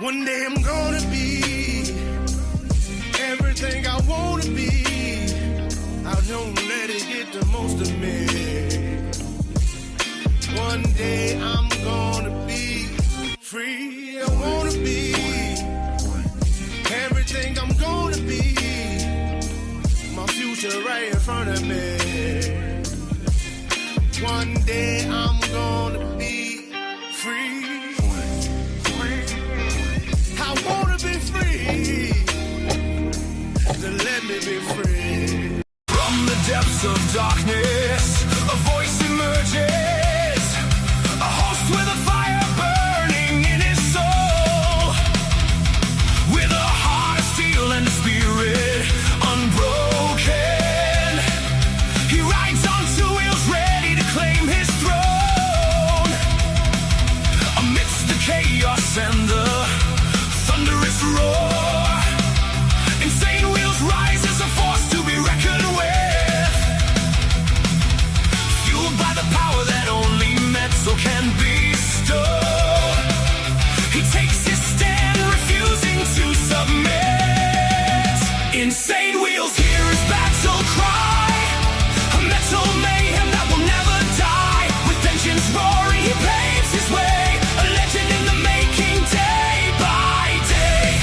One day I'm gonna be everything I wanna be. I don't let it get the most of me. One day I'm gonna be free. I wanna be everything I'm gonna be. My future right in front of me. One day I'm gonna be free. I wanna be free. Then let me be free. From the depths of darkness, a voice emerges. A host with a fire burning in his soul. With a heart of steel and a spirit unbroken. He rides on two wheels ready to claim his throne. Amidst the chaos and the thunderous roar, insane wheels rise as a force to be reckoned with. Fueled by the power that only metal can bestow. He takes his stand, refusing to submit. Insane wheels hear his battle cry. A metal mayhem that will never die. With engines roaring, he paves his way. A legend in the making, day by day.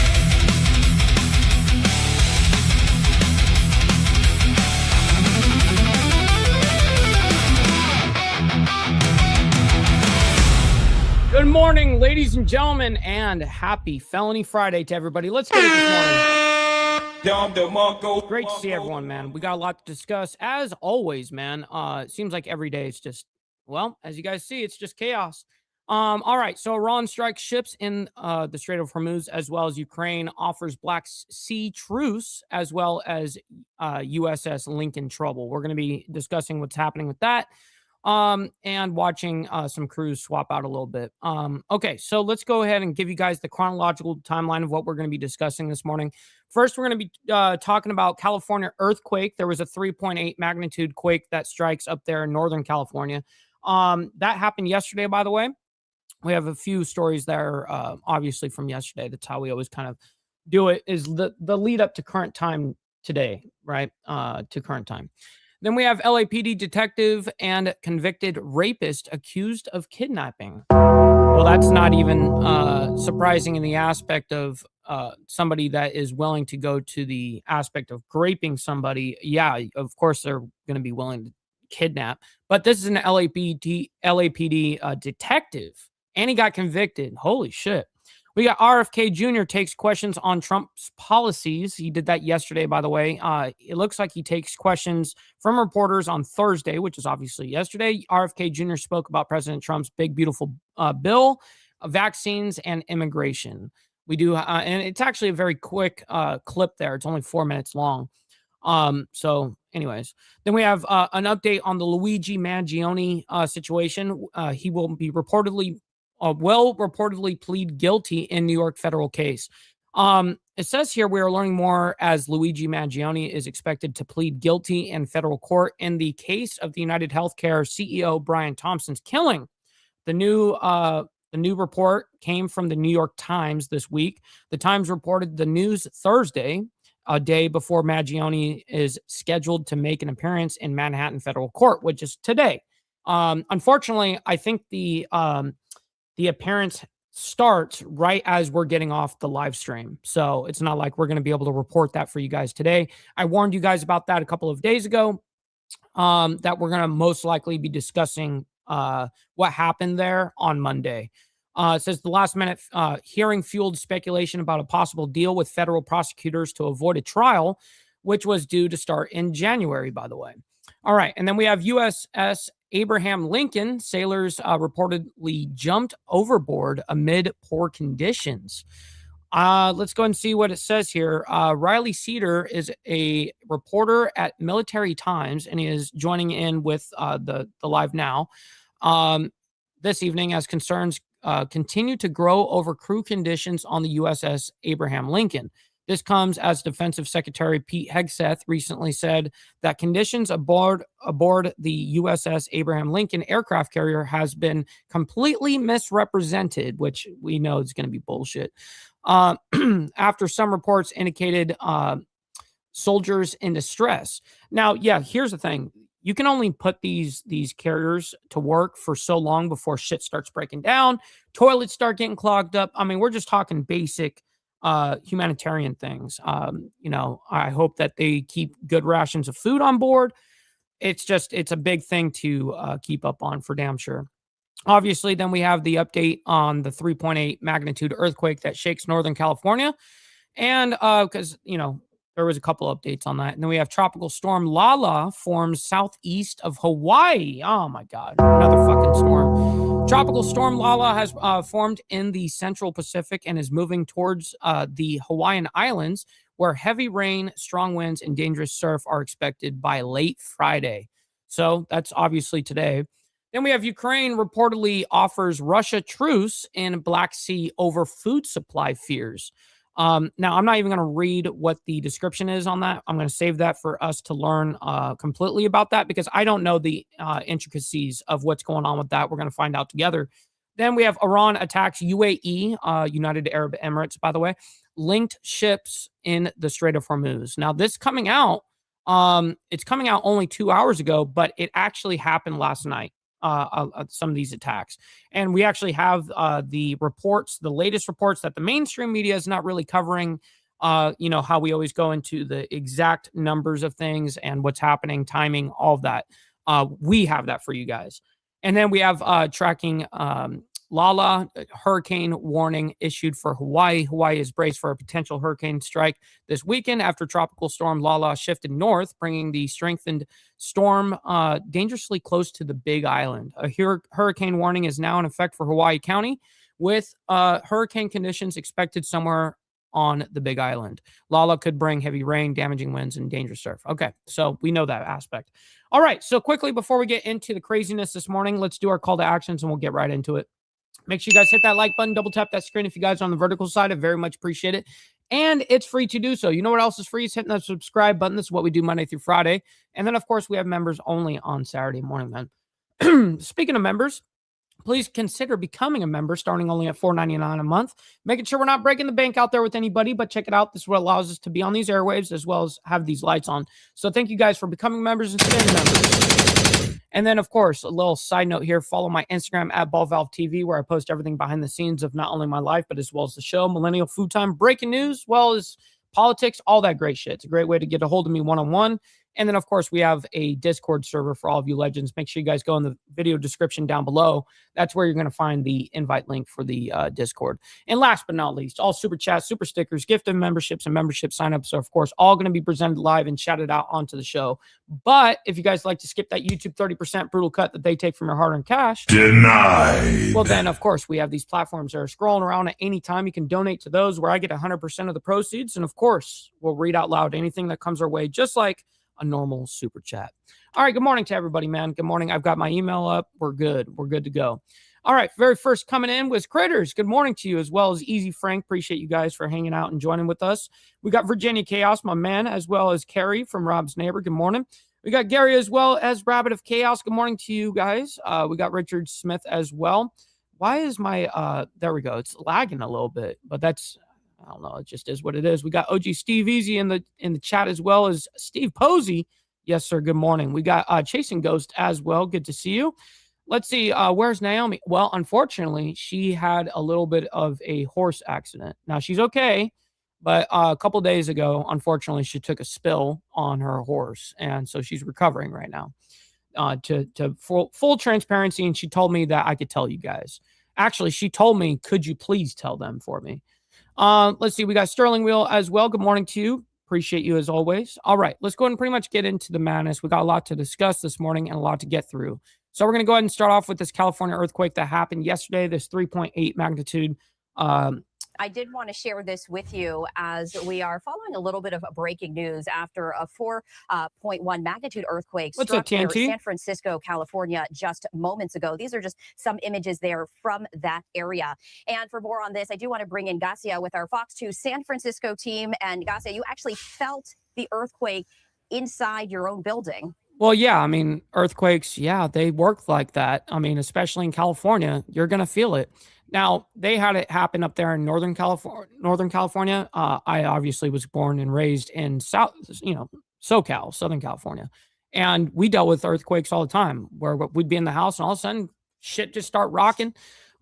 Good morning, ladies and gentlemen, and happy Felony Friday to everybody. Let's get it this morning. Great to see everyone, man. We got a lot to discuss. As always, man, it seems like every day it's just, well, as you guys see, it's just chaos. All right, so Iran strikes ships in the Strait of Hormuz, as well as Ukraine offers Black Sea truce, as well as USS Lincoln trouble. We're going to be discussing what's happening with that. And watching some crews swap out a little bit. Okay, so let's go ahead and give you guys the chronological timeline of what we're going to be discussing this morning. First, we're going to be talking about California earthquake. There was a 3.8 magnitude quake that strikes up there in Northern California. That happened yesterday, by the way. We have a few stories that are obviously from yesterday. That's how we always kind of do it, is the lead up to current time today, right? To current time. Then we have LAPD detective and convicted rapist accused of kidnapping. Well, that's not even surprising in the aspect of somebody that is willing to go to the aspect of raping somebody. Yeah, of course they're going to be willing to kidnap. But this is an LAPD detective, and he got convicted. Holy shit. We got RFK Jr. takes questions on Trump's policies. He did that yesterday, by the way. It looks like he takes questions from reporters on Thursday, which is obviously yesterday. RFK Jr. spoke about President Trump's big, beautiful bill, vaccines, and immigration. We do, and it's actually a very quick clip there. It's only 4 minutes long. So anyways, then we have an update on the Luigi Mangione situation. He will be reportedly plead guilty in New York federal case. It says here we are learning more as Luigi Mangione is expected to plead guilty in federal court in the case of the United Healthcare CEO Brian Thompson's killing. The new report came from the New York Times this week. The Times reported the news Thursday, a day before Mangione is scheduled to make an appearance in Manhattan federal court, which is today. Unfortunately, I think the appearance starts right as we're getting off the live stream. So it's not like we're going to be able to report that for you guys today. I warned you guys about that a couple of days ago, that we're going to most likely be discussing what happened there on Monday. It says the last minute hearing fueled speculation about a possible deal with federal prosecutors to avoid a trial, which was due to start in January, by the way. All right. And then we have USS Abraham Lincoln. Sailors reportedly jumped overboard amid poor conditions. Let's go and see what it says here. Riley Cedar is a reporter at Military Times, and he is joining in with the live now this evening as concerns continue to grow over crew conditions on the USS Abraham Lincoln. This comes as Defensive Secretary Pete Hegseth recently said that conditions aboard the USS Abraham Lincoln aircraft carrier has been completely misrepresented, which we know is going to be bullshit. After some reports indicated soldiers in distress. Now, yeah, here's the thing. You can only put these carriers to work for so long before shit starts breaking down, toilets start getting clogged up. I mean, we're just talking basic humanitarian things. I hope that they keep good rations of food on board. It's a big thing to keep up on for damn sure. Obviously, then we have the update on the 3.8 magnitude earthquake that shakes Northern California. And because, there was a couple updates on that. And then we have Tropical Storm Lala forms southeast of Hawaii. Oh, my God. Another fucking storm. Tropical Storm Lala has formed in the central Pacific and is moving towards the Hawaiian Islands, where heavy rain, strong winds, and dangerous surf are expected by late Friday. So that's obviously today. Then we have Ukraine reportedly offers Russia truce in Black Sea over food supply fears. Now, I'm not even going to read what the description is on that. I'm going to save that for us to learn completely about that because I don't know the intricacies of what's going on with that. We're going to find out together. Then we have Iran attacks UAE, United Arab Emirates, by the way, linked ships in the Strait of Hormuz. Now, this coming out, it's coming out only 2 hours ago, but it actually happened last night. Some of these attacks. And we actually have the latest reports that the mainstream media is not really covering, how we always go into the exact numbers of things and what's happening, timing, all of that. We have that for you guys. And then we have tracking Lala, hurricane warning issued for Hawaii. Hawaii is braced for a potential hurricane strike this weekend after Tropical Storm Lala shifted north, bringing the strengthened storm dangerously close to the Big Island. A hurricane warning is now in effect for Hawaii County, with hurricane conditions expected somewhere on the Big Island. Lala could bring heavy rain, damaging winds, and dangerous surf. Okay, so we know that aspect. All right, so quickly before we get into the craziness this morning, let's do our call to actions and we'll get right into it. Make sure you guys hit that like button, double tap that screen. If you guys are on the vertical side, I very much appreciate it. And it's free to do so. You know what else is free? Is hitting that subscribe button. This is what we do Monday through Friday. And then, of course, we have members only on Saturday morning, man. Speaking of members, please consider becoming a member starting only at $4.99 a month. Making sure we're not breaking the bank out there with anybody, but check it out. This is what allows us to be on these airwaves as well as have these lights on. So thank you guys for becoming members and staying members. And then, of course, a little side note here, follow my Instagram at BallValveTV, where I post everything behind the scenes of not only my life, but as well as the show, Millennial Food Time, breaking news, as well as politics, all that great shit. It's a great way to get a hold of me one-on-one. And then, of course, we have a Discord server for all of you legends. Make sure you guys go in the video description down below. That's where you're going to find the invite link for the Discord. And last but not least, all super chats, super stickers, gifted memberships, and membership signups are, of course, all going to be presented live and shouted out onto the show. But if you guys like to skip that YouTube 30% brutal cut that they take from your hard-earned cash, Denied. Well, then, of course, we have these platforms that are scrolling around at any time. You can donate to those where I get 100% of the proceeds. And, of course, we'll read out loud anything that comes our way, just like a normal super chat. All right. Good morning to everybody, man. Good morning. I've got my email up. We're good. We're good to go. All right. Very first coming in was Critters. Good morning to you, as well as Easy Frank. Appreciate you guys for hanging out and joining with us. We got Virginia Chaos, my man, as well as Carrie from Rob's Neighbor. Good morning. We got Gary as well as Rabbit of Chaos. Good morning to you guys. We got Richard Smith as well. Why is my, there we go. It's lagging a little bit, but that's, I don't know. It just is what it is. We got OG Steve Easy in the chat, as well as Steve Posey. Yes, sir. Good morning. We got Chasing Ghost as well. Good to see you. Let's see. Where's Naomi? Well, unfortunately, she had a little bit of a horse accident. Now she's okay, but a couple days ago, unfortunately, she took a spill on her horse, and so she's recovering right now. To full transparency, and she told me that I could tell you guys. Actually, she told me, could you please tell them for me? Let's see. We got Sterling Wheel as well. Good morning to you. Appreciate you as always. All right. Let's go ahead and pretty much get into the madness. We got a lot to discuss this morning and a lot to get through. So we're going to go ahead and start off with this California earthquake that happened yesterday, this 3.8 magnitude I did want to share this with you as we are following a little bit of breaking news after a 4.1 magnitude earthquake What's up, struck near TNT? San Francisco, California, just moments ago. These are just some images there from that area. And for more on this, I do want to bring in Garcia with our Fox 2 San Francisco team. And Garcia, you actually felt the earthquake inside your own building. Well, yeah, I mean, earthquakes, yeah, they work like that. I mean, especially in California, you're going to feel it. Now, they had it happen up there in Northern California. I obviously was born and raised in SoCal, Southern California. And we dealt with earthquakes all the time where we'd be in the house and all of a sudden shit just start rocking.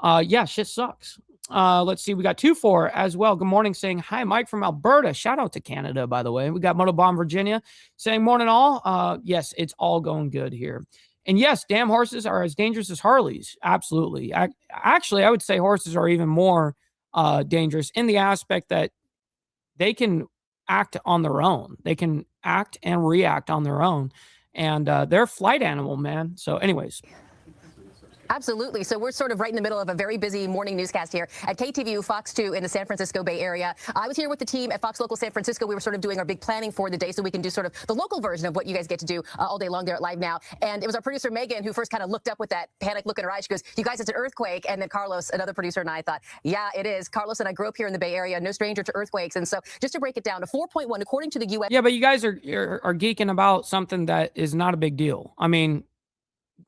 Yeah, shit sucks. Let's see. We got 2-4 as well. Good morning, saying hi, Mike from Alberta. Shout out to Canada, by the way. We got Motobomb Virginia saying morning all. Yes, it's all going good here. And yes, damn horses are as dangerous as Harleys. Absolutely. Actually, I would say horses are even more dangerous in the aspect that they can act on their own. They can act and react on their own. And they're a flight animal, man. So anyways. Absolutely. So we're sort of right in the middle of a very busy morning newscast here at KTVU Fox 2 in the San Francisco Bay Area. I was here with the team at Fox Local San Francisco. We were sort of doing our big planning for the day so we can do sort of the local version of what you guys get to do all day long there at Live Now. And it was our producer, Megan, who first kind of looked up with that panic look in her eye. She goes, you guys, it's an earthquake. And then Carlos, another producer, and I thought, yeah, it is. Carlos and I grew up here in the Bay Area, no stranger to earthquakes. And so just to break it down, a 4.1, according to the U.S. Yeah, but you guys are geeking about something that is not a big deal. I mean,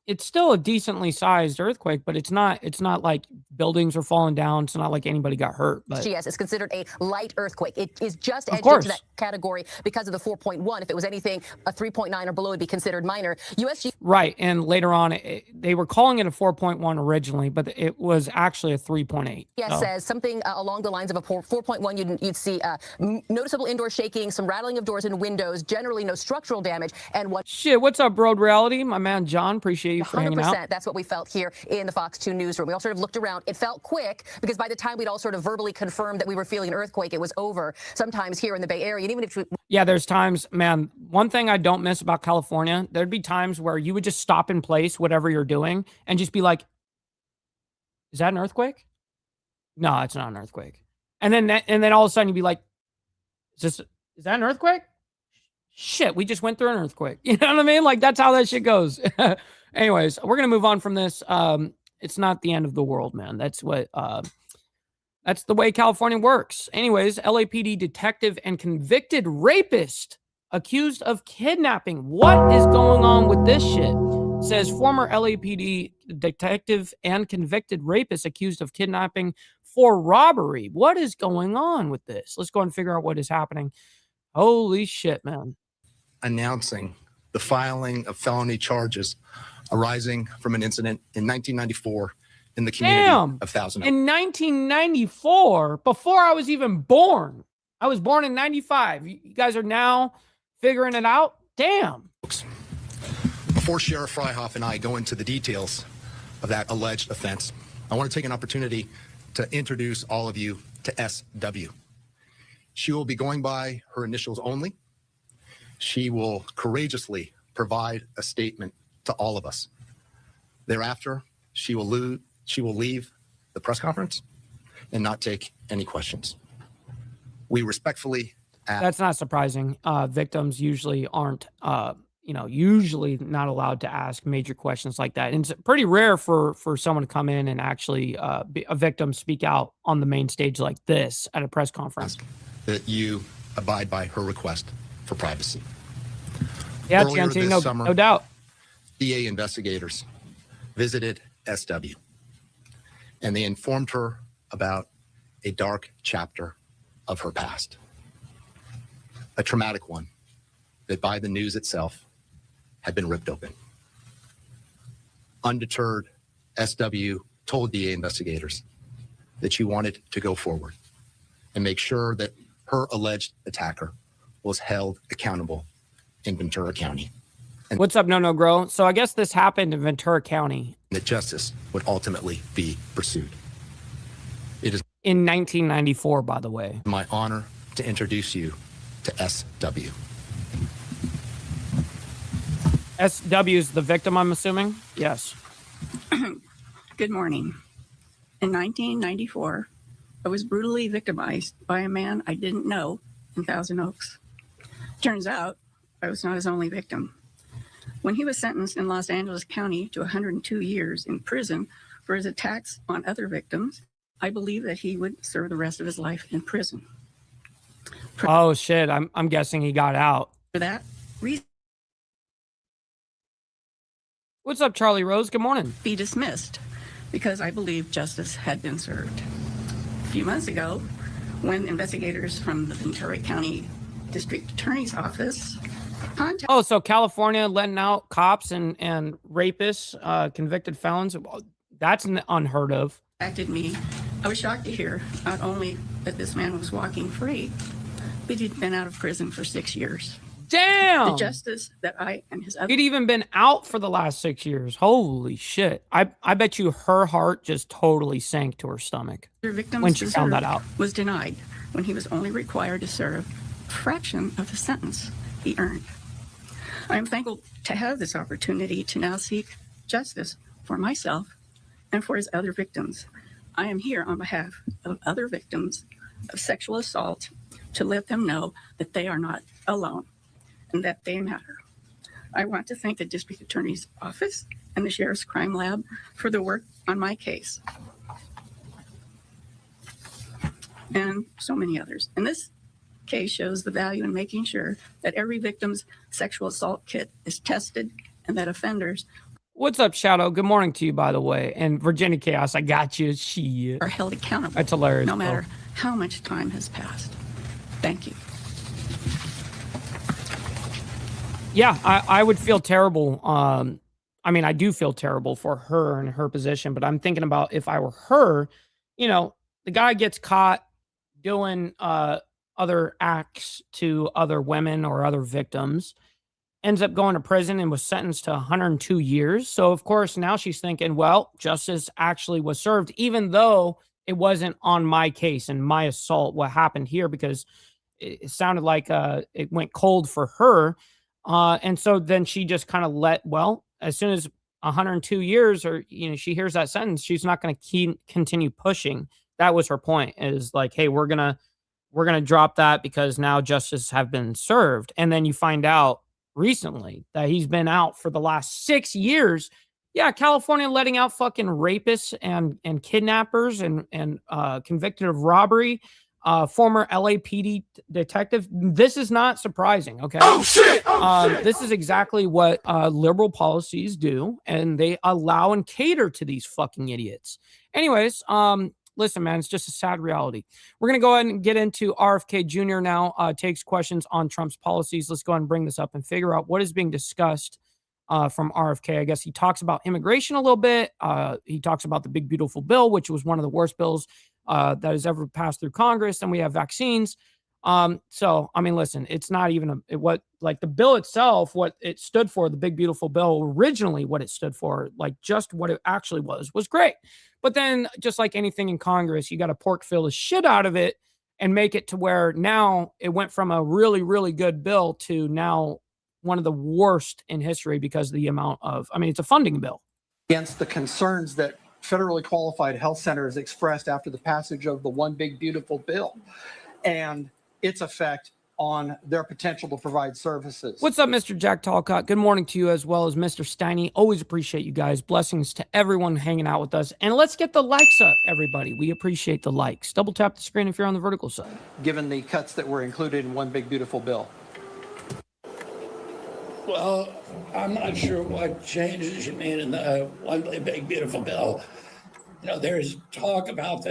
it's still a decently sized earthquake, but it's not like buildings are falling down. It's not like anybody got hurt. But GS is considered a light earthquake. It is just edged into that category because of the 4.1. If it was anything, a 3.9 or below would be considered minor. USG. Right. And later on, they were calling it a 4.1 originally, but it was actually a 3.8. Yes, says something along the lines of a 4.1. You'd see noticeable indoor shaking, some rattling of doors and windows, generally no structural damage. And what? Shit, what's up, Broad Reality? My man, John, appreciate you for hanging out. That's what we felt here in the Fox 2 newsroom. We all sort of looked around. It felt quick because by the time we'd all sort of verbally confirmed that we were feeling an earthquake, it was over. Sometimes here in the Bay Area, and even if yeah, there's times, man, one thing I don't miss about California, there'd be times where you would just stop in place, whatever you're doing, and just be like, is that an earthquake? No, it's not an earthquake. And then all of a sudden you'd be like, is that an earthquake? Shit, we just went through an earthquake. You know what I mean? Like, that's how that shit goes. Anyways, we're going to move on from this. It's not the end of the world, man. That's the way California works. Anyways, LAPD detective and convicted rapist accused of kidnapping. What is going on with this shit? Says former LAPD detective and convicted rapist accused of kidnapping for robbery. What is going on with this? Let's go and figure out what is happening. Holy shit, man. Announcing the filing of felony charges arising from an incident in 1994 in the community of Thousand Oaks. In 1994, before I was even born. I was born in 95. You guys are now figuring it out? Damn. Before Sheriff Freihoff and I go into the details of that alleged offense, I want to take an opportunity to introduce all of you to SW. She will be going by her initials only. She will courageously provide a statement to all of us. Thereafter, she will leave the press conference and not take any questions. We respectfully ask. That's not surprising. Victims usually aren't, usually not allowed to ask major questions like that. And it's pretty rare for someone to come in and actually be a victim speak out on the main stage like this at a press conference. That you abide by her request for privacy. Yeah, Earlier TNT, this summer, no doubt. DA investigators visited SW, and they informed her about a dark chapter of her past, a traumatic one that by the news itself had been ripped open. Undeterred, SW told DA investigators that she wanted to go forward and make sure that her alleged attacker was held accountable in Ventura County. And what's up, No Grow? So I guess this happened in Ventura County. That justice would ultimately be pursued. It is in 1994, by the way. My honor to introduce you to SW. SW is the victim, I'm assuming? Yes. Good morning. In 1994, I was brutally victimized by a man I didn't know in Thousand Oaks. Turns out I was not his only victim. When he was sentenced in Los Angeles County to 102 years in prison for his attacks on other victims, I believe that he would serve the rest of his life in prison. Oh shit! I'm guessing he got out. For that reason, What's up, Charlie Rose? Good morning. be dismissed because I believe justice had been served. A few months ago, when investigators from the Ventura County District Attorney's Office contacted Oh, so California letting out cops and rapists, convicted felons. That's unheard of. me, I was shocked to hear not only that this man was walking free, but he'd been out of prison for 6 years. Damn. The justice that I and his other He'd even been out for the last 6 years. Holy shit. I bet you her heart just totally sank to her stomach victims when she found that deserved out. was denied when he was only required to serve a fraction of the sentence he earned. I am thankful to have this opportunity to now seek justice for myself and for his other victims. I am here on behalf of other victims of sexual assault to let them know that they are not alone and that they matter. I want to thank the District Attorney's Office and the Sheriff's Crime Lab for the work on my case and so many others. And this case shows the value in making sure that every victim's sexual assault kit is tested and that offenders What's up, Shadow? Good morning to you, by the way. And Virginia Chaos, I got you. Shit. are held accountable. That's hilarious. No bro. matter how much time has passed. Thank you. Yeah, I would feel terrible. I mean, I do feel terrible for her and her position, but I'm thinking about if I were her, you know, the guy gets caught doing other acts to other women or other victims, ends up going to prison and was sentenced to 102 years. So, of course, now she's thinking, well, justice actually was served, even though it wasn't on my case and my assault, what happened here, because it sounded like it went cold for her. And so then she just kind of well, as soon as 102 years or, you know, she hears that sentence, she's not going to continue pushing. That was her point, is like, hey, we're going to drop that because now justice have been served. And then you find out recently that he's been out for the last 6 years. Yeah, California letting out fucking rapists and kidnappers and convicted of robbery. Former LAPD detective. This is not surprising, okay? Oh, shit! This is exactly what liberal policies do, and they allow and cater to these fucking idiots. Anyways, listen, man, it's just a sad reality. We're going to go ahead and get into RFK Jr. now, takes questions on Trump's policies. Let's go ahead and bring this up and figure out what is being discussed from RFK. I guess he talks about immigration a little bit. He talks about the big, beautiful bill, which was one of the worst bills that has ever passed through Congress. Then we have vaccines. So, I mean, listen, it's not even like the bill itself, what it stood for, the big, beautiful bill, originally what it stood for, like just what it actually was great. But then just like anything in Congress, you got to pork fill the shit out of it and make it to where now it went from a really, really good bill to now one of the worst in history because of the amount of, I mean, it's a funding bill. Against the concerns that federally qualified health centers expressed after the passage of the One Big Beautiful Bill and its effect on their potential to provide services. What's up, Mr. Jack Talcott? Good morning to you, as well as Mr. Steiny. Always appreciate you guys. Blessings to everyone hanging out with us. And let's get the likes up, everybody. We appreciate the likes. Double tap the screen if you're on the vertical side. Given the cuts that were included in One Big Beautiful Bill. Well, I'm not sure what changes you made in the One Big Beautiful Bill. You know, there's talk about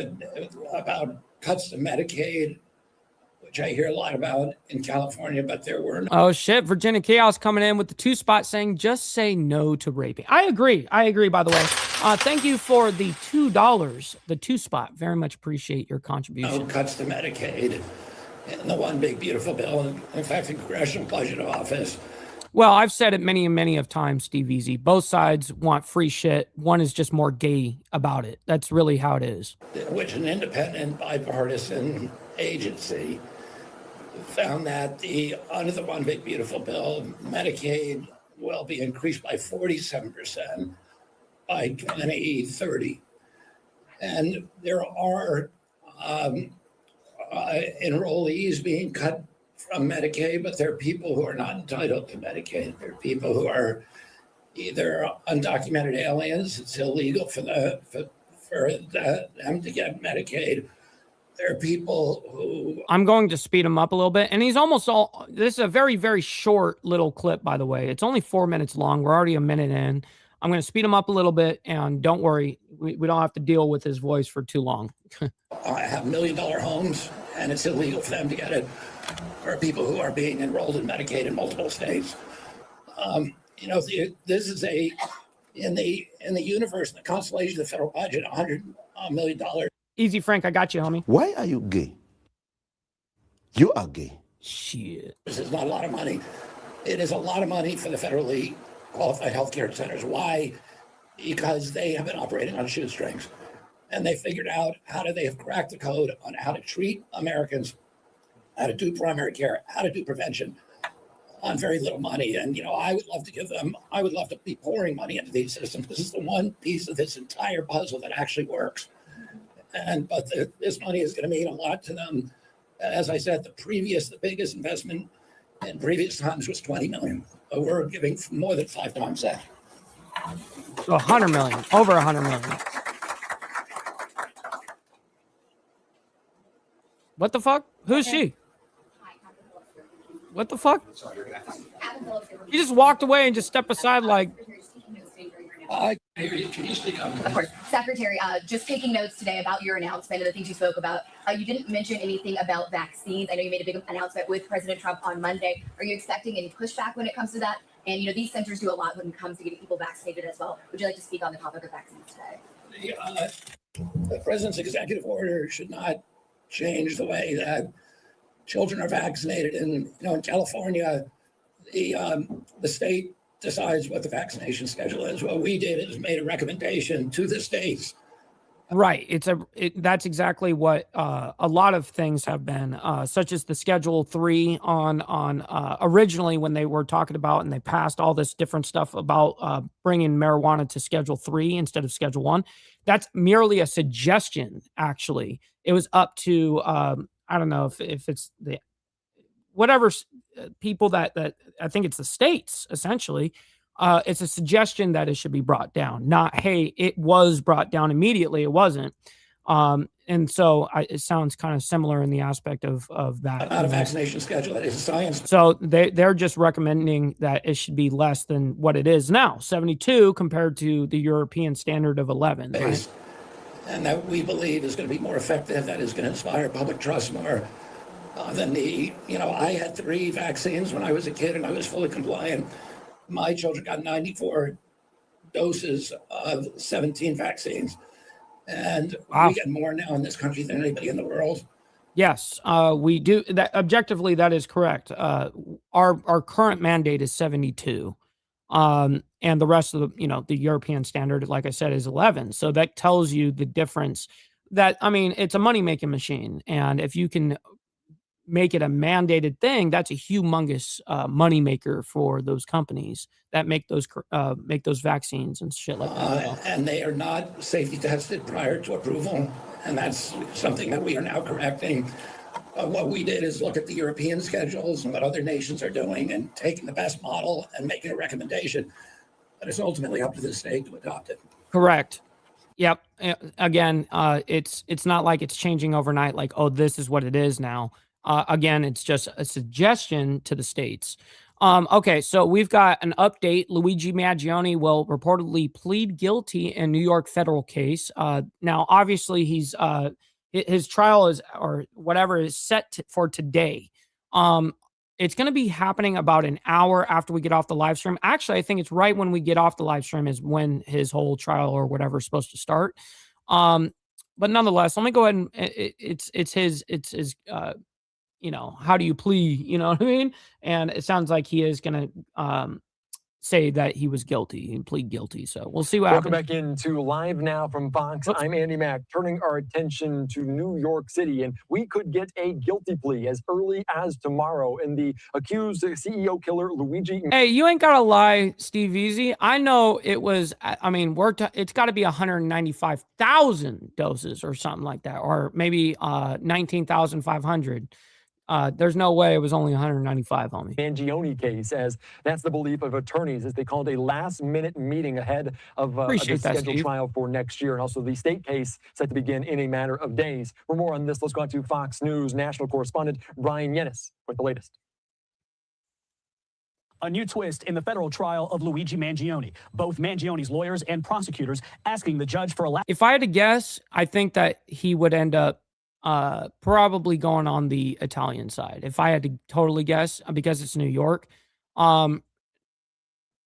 cuts to Medicaid, which I hear a lot about in California, but there were no. Oh, shit. Virginia Chaos coming in with the 2 spot saying, just say no to raping. I agree, by the way. Thank you for the $2, the 2 spot. Very much appreciate your contribution. No cuts to Medicaid in the One Big Beautiful Bill. In fact, the Congressional Budget Office. Well, I've said it many and many of times, Steve Easy. Both sides want free shit. One is just more gay about it. That's really how it is. Which an independent bipartisan agency found that under the One Big Beautiful Bill, Medicaid will be increased by 47% by 2030. And there are enrollees being cut from Medicaid, but there are people who are not entitled to Medicaid. There are people who are either undocumented aliens. It's illegal for them to get Medicaid. There are people who... I'm going to speed him up a little bit. And he's almost all... This is a very, very short little clip, by the way. It's only 4 minutes long. We're already a minute in. I'm going to speed him up a little bit. And don't worry, we don't have to deal with his voice for too long. I have $1 million homes, and it's illegal for them to get it. There are people who are being enrolled in Medicaid in multiple states. This is in the universe, in the constellation of the federal budget, $100 million. Easy, Frank. I got you, homie. Why are you gay? You are gay. Shit. This is not a lot of money. It is a lot of money for the federally qualified healthcare centers. Why? Because they have been operating on shoestrings. And they figured out they have cracked the code on how to treat Americans, how to do primary care, how to do prevention on very little money. And, I would love to be pouring money into these systems. This is the one piece of this entire puzzle that actually works. But this money is going to mean a lot to them. As I said, the biggest investment in previous times was $20 million. We're giving more than 5 times that. So $100 million, over $100 million. What the fuck? Who's she? What the fuck? He just walked away and just stepped aside like... I hear you. Can you speak up? Of course. Secretary, just taking notes today about your announcement and the things you spoke about. You didn't mention anything about vaccines. I know you made a big announcement with President Trump on Monday. Are you expecting any pushback when it comes to that? And, these centers do a lot when it comes to getting people vaccinated as well. Would you like to speak on the topic of vaccines today? The president's executive order should not change the way that children are vaccinated. And, in California, the state decides what the vaccination schedule is. What we did is made a recommendation to the states. Right. That's exactly what a lot of things have been, such as the Schedule 3 on originally when they were talking about and they passed all this different stuff about bringing marijuana to Schedule 3 instead of Schedule 1. That's merely a suggestion, actually. It was up to, I don't know if it's the whatever people that I think it's the states, essentially. It's a suggestion that it should be brought down, not, hey, it was brought down immediately. It wasn't. And so it sounds kind of similar in the aspect of that. Not a vaccination schedule. That is science. So they're just recommending that it should be less than what it is now, 72 compared to the European standard of 11. Right? And that we believe is going to be more effective. That is going to inspire public trust more than I had 3 vaccines when I was a kid and I was fully compliant. My children got 94 doses of 17 vaccines. And wow. We get more now in this country than anybody in the world. Yes, we do. That objectively, that is correct. Our current mandate is 72. And the rest of the European standard, like I said, is 11. So that tells you the difference that, it's a money-making machine. And if you can make it a mandated thing, that's a humongous moneymaker for those companies that make those vaccines and shit like that. And they are not safety tested prior to approval. And that's something that we are now correcting. What we did is look at the European schedules and what other nations are doing and taking the best model and making a recommendation. But it's ultimately up to the state to adopt it. Correct. Yep. Again, it's not like it's changing overnight, like, oh, this is what it is now. Again, it's just a suggestion to the states. Okay, so we've got an update. Luigi Maggioni will reportedly plead guilty in New York federal case. Now, obviously, his trial is set for today. It's going to be happening about an hour after we get off the live stream. Actually, I think it's right when we get off the live stream is when his whole trial or whatever is supposed to start. But nonetheless, let me go ahead and it's his how do you plea? You know what I mean? And it sounds like he is going to say that he was guilty and plead guilty. So we'll see what Welcome happens. back into Live Now from Fox. Oops. I'm Andy Mack, turning our attention to New York City, and we could get a guilty plea as early as tomorrow in the accused CEO killer Luigi. Hey, you ain't gotta lie, Steve Easy. I know it was. I mean, it's got to be 195,000 doses or something like that, or maybe 19,500. There's no way it was only 195, homie. Mangione case, as that's the belief of attorneys, as they called a last-minute meeting ahead of the scheduled trial for next year, and also the state case set to begin in a matter of days. For more on this, let's go on to Fox News national correspondent Brian Yennis with the latest. A new twist in the federal trial of Luigi Mangione. Both Mangione's lawyers and prosecutors asking the judge for If I had to guess, I think that he would end up probably going on the Italian side. If I had to totally guess, because it's New York,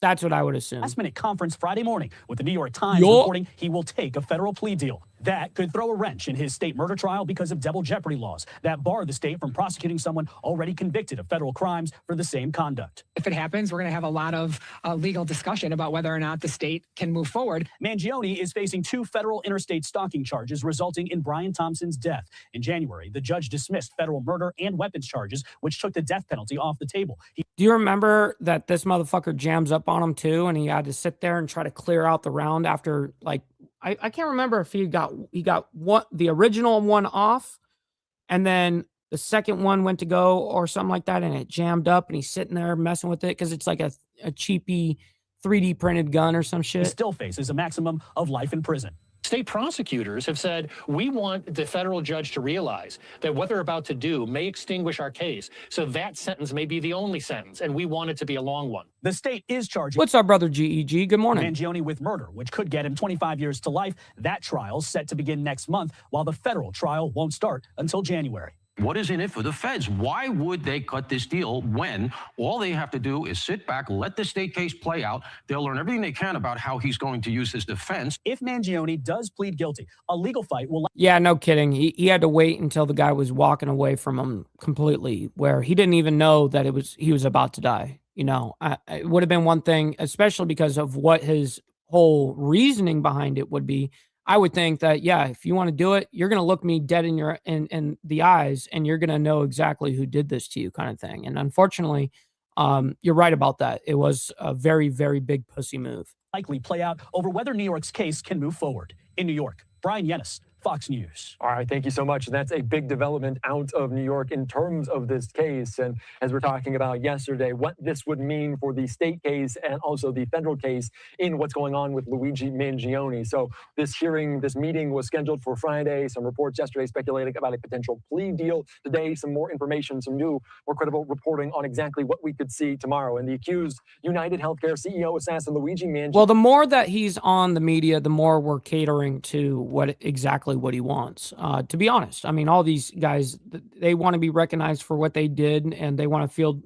that's what I would assume. Last-minute conference Friday morning with the New York Times reporting he will take a federal plea deal. That could throw a wrench in his state murder trial because of double jeopardy laws that bar the state from prosecuting someone already convicted of federal crimes for the same conduct. If it happens, we're going to have a lot of legal discussion about whether or not the state can move forward. Mangione is facing 2 federal interstate stalking charges resulting in Brian Thompson's death. In January, the judge dismissed federal murder and weapons charges, which took the death penalty off the table. Do you remember that this motherfucker jams up on him too, and he had to sit there and try to clear out the round after, like, I can't remember if he got the original one off, and then the second one went to go or something like that, and it jammed up, and he's sitting there messing with it because it's like a cheapy 3D printed gun or some shit. He still faces a maximum of life in prison. State prosecutors have said, we want the federal judge to realize that what they're about to do may extinguish our case. So that sentence may be the only sentence, and we want it to be a long one. The state is charging. What's up, brother GEG? Good morning. Mangione with murder, which could get him 25 years to life. That trial's set to begin next month, while the federal trial won't start until January. What is in it for the feds? Why would they cut this deal when all they have to do is sit back, let the state case play out? They'll learn everything they can about how he's going to use his defense. If Mangione does plead guilty, a legal fight will... Yeah, no kidding. He had to wait until the guy was walking away from him completely, where he didn't even know that he was about to die. You know, it would have been one thing, especially because of what his whole reasoning behind it would be. I would think that, yeah, if you want to do it, you're going to look me dead in the eyes, and you're going to know exactly who did this to you, kind of thing. And unfortunately, you're right about that. It was a very, very big pussy move. Likely play out over whether New York's case can move forward. In New York, Brian Yennis, Fox News. All right, thank you so much. That's a big development out of New York in terms of this case. And as we're talking about yesterday, what this would mean for the state case and also the federal case in what's going on with Luigi Mangione. So this meeting was scheduled for Friday. Some reports yesterday speculating about a potential plea deal. Today, some more information, some new, more credible reporting on exactly what we could see tomorrow. And the accused United Healthcare CEO assassin Luigi Mangione. Well, the more that he's on the media, the more we're catering to what he wants. To be honest, I mean, all these guys, they want to be recognized for what they did, and they want to feel,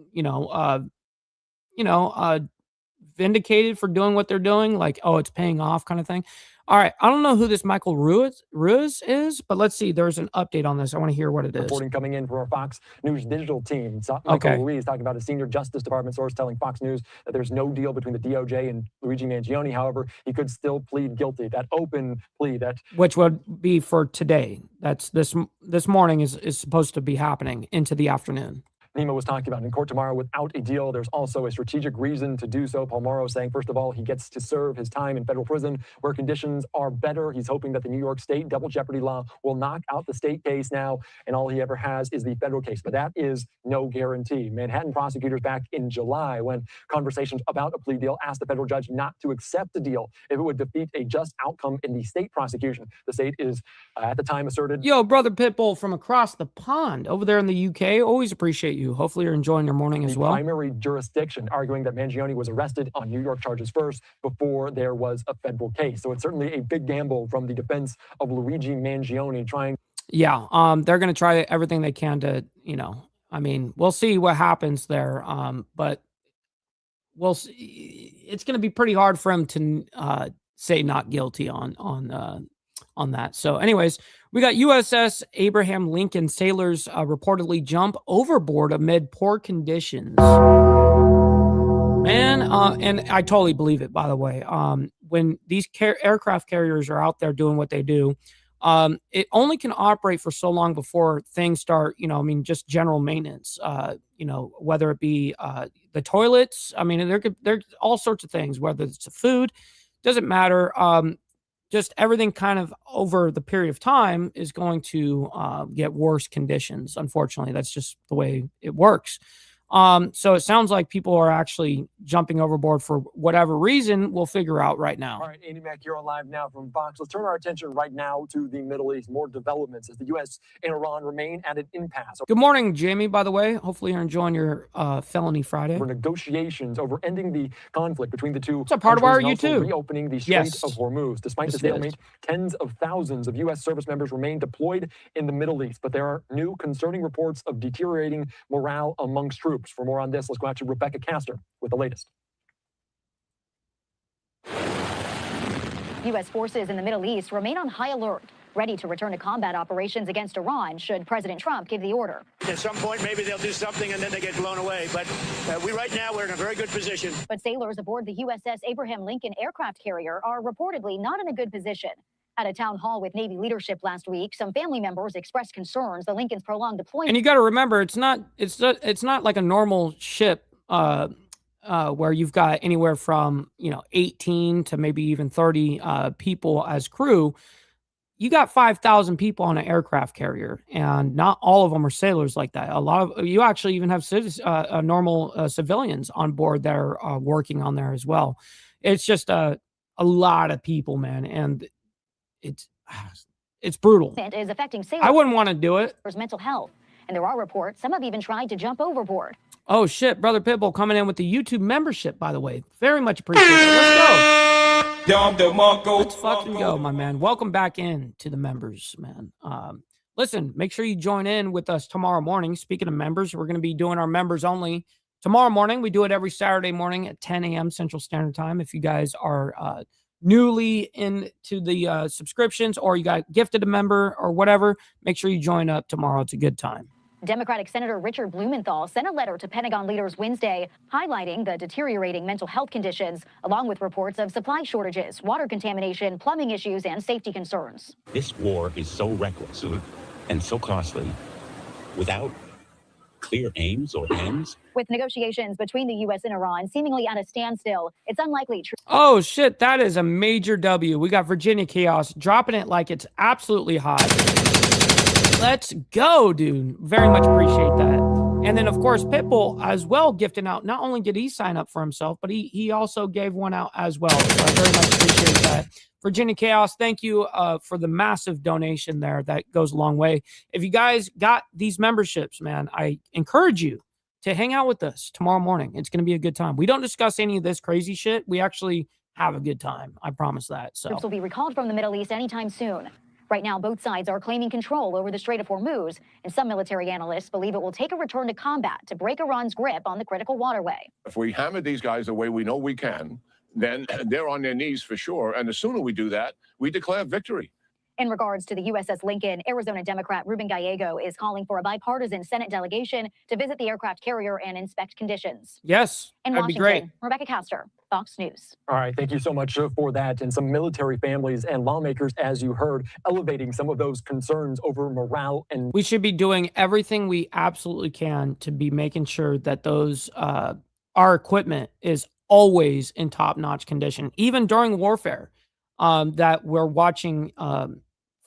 vindicated for doing what they're doing. Like, oh, it's paying off, kind of thing. All right, I don't know who this Michael Ruiz is, but let's see. There's an update on this. I want to hear what it is. Reporting coming in from our Fox News digital team. Michael Ruiz talking about a senior Justice Department source telling Fox News that there's no deal between the DOJ and Luigi Mangione. However, he could still plead guilty. That open plea, which would be for today. That's this morning is supposed to be happening into the afternoon. Nima was talking about in court tomorrow without a deal. There's also a strategic reason to do so. Paul Morrow saying, first of all, he gets to serve his time in federal prison where conditions are better. He's hoping that the New York State double jeopardy law will knock out the state case now, and all he ever has is the federal case. But that is no guarantee. Manhattan prosecutors back in July, when conversations about a plea deal, asked the federal judge not to accept the deal if it would defeat a just outcome in the state prosecution. The state is, at the time, asserted... Yo, brother Pitbull from across the pond over there in the UK. Always appreciate you. Hopefully you're enjoying your morning as well. Primary jurisdiction, arguing that Mangione was arrested on New York charges first before there was a federal case. So it's certainly a big gamble from the defense of Luigi Mangione trying. Yeah, they're going to try everything they can to, I mean, we'll see what happens there. But we'll see. It's going to be pretty hard for him to say not guilty on that. So anyways, we got USS Abraham Lincoln sailors reportedly jump overboard amid poor conditions. Man, and I totally believe it, by the way. When these aircraft carriers are out there doing what they do, it only can operate for so long before things start, just general maintenance, whether it be the toilets. I mean, there's all sorts of things, whether it's the food, doesn't matter. Just everything kind of over the period of time is going to get worse conditions. Unfortunately, that's just the way it works. So it sounds like people are actually jumping overboard for whatever reason. We'll figure out right now. All right, Andy Mack, you're on live now from Fox. Let's turn our attention right now to the Middle East. More developments as the U.S. and Iran remain at an impasse. Good morning, Jamie, by the way. Hopefully you're enjoying your felony Friday. For negotiations over ending the conflict between the two. What's up, Hardwire? You too. Reopening the Strait of Hormuz. Despite the stalemate, tens of thousands of U.S. service members remain deployed in the Middle East. But there are new concerning reports of deteriorating morale amongst troops. For more on this, let's go out to Rebecca Castor with the latest. U.S. forces in the Middle East remain on high alert, ready to return to combat operations against Iran should President Trump give the order. At some point, maybe they'll do something and then they get blown away. But right now, we're in a very good position. But sailors aboard the USS Abraham Lincoln aircraft carrier are reportedly not in a good position. At a town hall with Navy leadership last week, some family members expressed concerns the Lincoln's prolonged deployment. And you got to remember, it's not like a normal ship where you've got anywhere from 18 to maybe even 30 people as crew. You got 5,000 people on an aircraft carrier, and not all of them are sailors like that. A lot of you actually even have normal civilians on board that are working on there as well. It's just a lot of people, man, and it's brutal. It is affecting sailors. I wouldn't want to do it. Mental health, and there are reports some have even tried to jump overboard. Oh shit, Brother Pitbull coming in with the YouTube membership, by the way. Very much appreciated. Let's go. Let's fucking go, my man. Welcome back in to the members, man. Listen, make sure you join in with us tomorrow morning. Speaking of members, we're going to be doing our members only tomorrow morning. We do it every Saturday morning at 10 a.m. Central Standard Time. If you guys are newly into the subscriptions, or you got gifted a member or whatever, make sure you join up tomorrow. It's a good time. Democratic Senator Richard Blumenthal sent a letter to Pentagon leaders Wednesday highlighting the deteriorating mental health conditions, along with reports of supply shortages, water contamination, plumbing issues, and safety concerns. This war is so reckless and so costly without clear aims or ends. With negotiations between the U.S. and Iran seemingly at a standstill, it's unlikely. Oh, shit. That is a major W. We got Virginia Chaos dropping it like it's absolutely hot. Let's go, dude. Very much appreciate that. And then, of course, Pitbull as well gifting out. Not only did he sign up for himself, but he also gave one out as well. So I very much appreciate that. Virginia Chaos, thank you for the massive donation there. That goes a long way. If you guys got these memberships, man, I encourage you to hang out with us tomorrow morning. It's going to be a good time. We don't discuss any of this crazy shit. We actually have a good time. I promise that. So troops will be recalled from the Middle East anytime soon. Right now, both sides are claiming control over the Strait of Hormuz, and some military analysts believe it will take a return to combat to break Iran's grip on the critical waterway. If we hammer these guys the way we know we can, then they're on their knees for sure. And the sooner we do that, we declare victory. In regards to the USS Lincoln, Arizona Democrat Ruben Gallego is calling for a bipartisan Senate delegation to visit the aircraft carrier and inspect conditions. Yes, in that'd Washington, be great. Rebecca Castor, Fox News. All right, thank you so much for that. And some military families and lawmakers, as you heard, elevating some of those concerns over morale. And we should be doing everything we absolutely can to be making sure that those our equipment is always in top-notch condition, even during warfare. That we're watching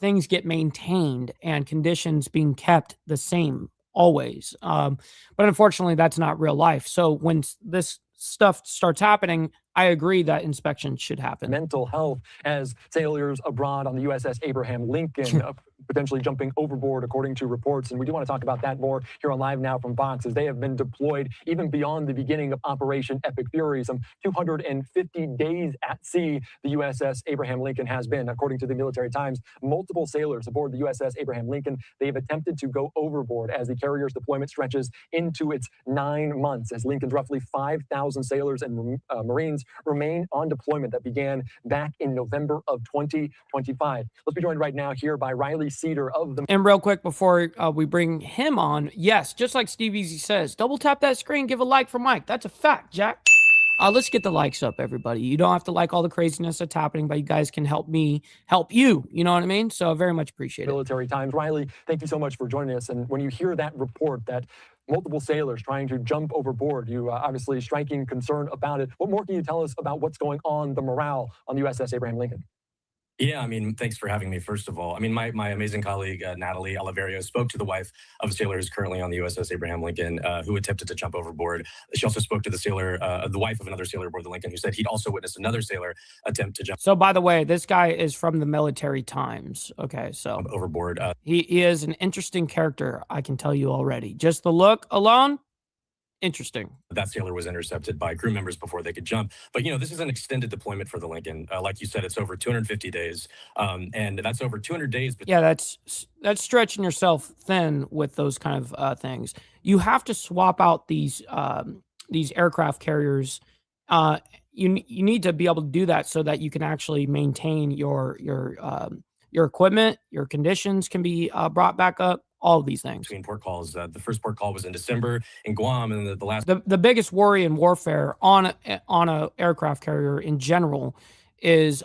things get maintained and conditions being kept the same always. But unfortunately, that's not real life. So when this stuff starts happening, I agree that inspection should happen. Mental health as sailors abroad on the USS Abraham Lincoln potentially jumping overboard, according to reports. And we do want to talk about that more here on Live Now from Fox, as they have been deployed even beyond the beginning of Operation Epic Fury. Some 250 days at sea, the USS Abraham Lincoln has been, according to the Military Times. Multiple sailors aboard the USS Abraham Lincoln, they've attempted to go overboard as the carrier's deployment stretches into its 9 months, as Lincoln's roughly 5,000 sailors and Marines remain on deployment that began back in November of 2025. Let's be joined right now here by Riley Cedar of the... And real quick before we bring him on, yes, just like Steve Easy says, double tap that screen, give a like for Mike. That's a fact, Jack. Let's get the likes up, everybody. You don't have to like all the craziness that's happening, but you guys can help me help you. You know what I mean? So very much appreciate it. Military times. Riley, thank you so much for joining us. And when you hear that report that multiple sailors trying to jump overboard, you obviously striking concern about it. What more can you tell us about what's going on, the morale on the USS Abraham Lincoln? Yeah, I mean, thanks for having me, first of all. I mean, my amazing colleague, Natalie Oliverio, spoke to the wife of a sailor who's currently on the USS Abraham Lincoln, who attempted to jump overboard. She also spoke to the sailor, the wife of another sailor aboard the Lincoln, who said he'd also witnessed another sailor attempt to jump. So, by the way, this guy is from the Military Times. Okay, so overboard. He is an interesting character, I can tell you already. Just the look alone, interesting. That sailor was intercepted by crew members before they could jump. But, you know, this is an extended deployment for the Lincoln. Like you said, it's over 250 days. And that's over 200 days. Yeah, that's stretching yourself thin with those kind of things. You have to swap out these aircraft carriers. You need to be able to do that so that you can actually maintain your equipment. Your conditions can be brought back up. All of these things. Between port calls, the first port call was in December in Guam, and the last. The biggest worry in warfare on a aircraft carrier in general is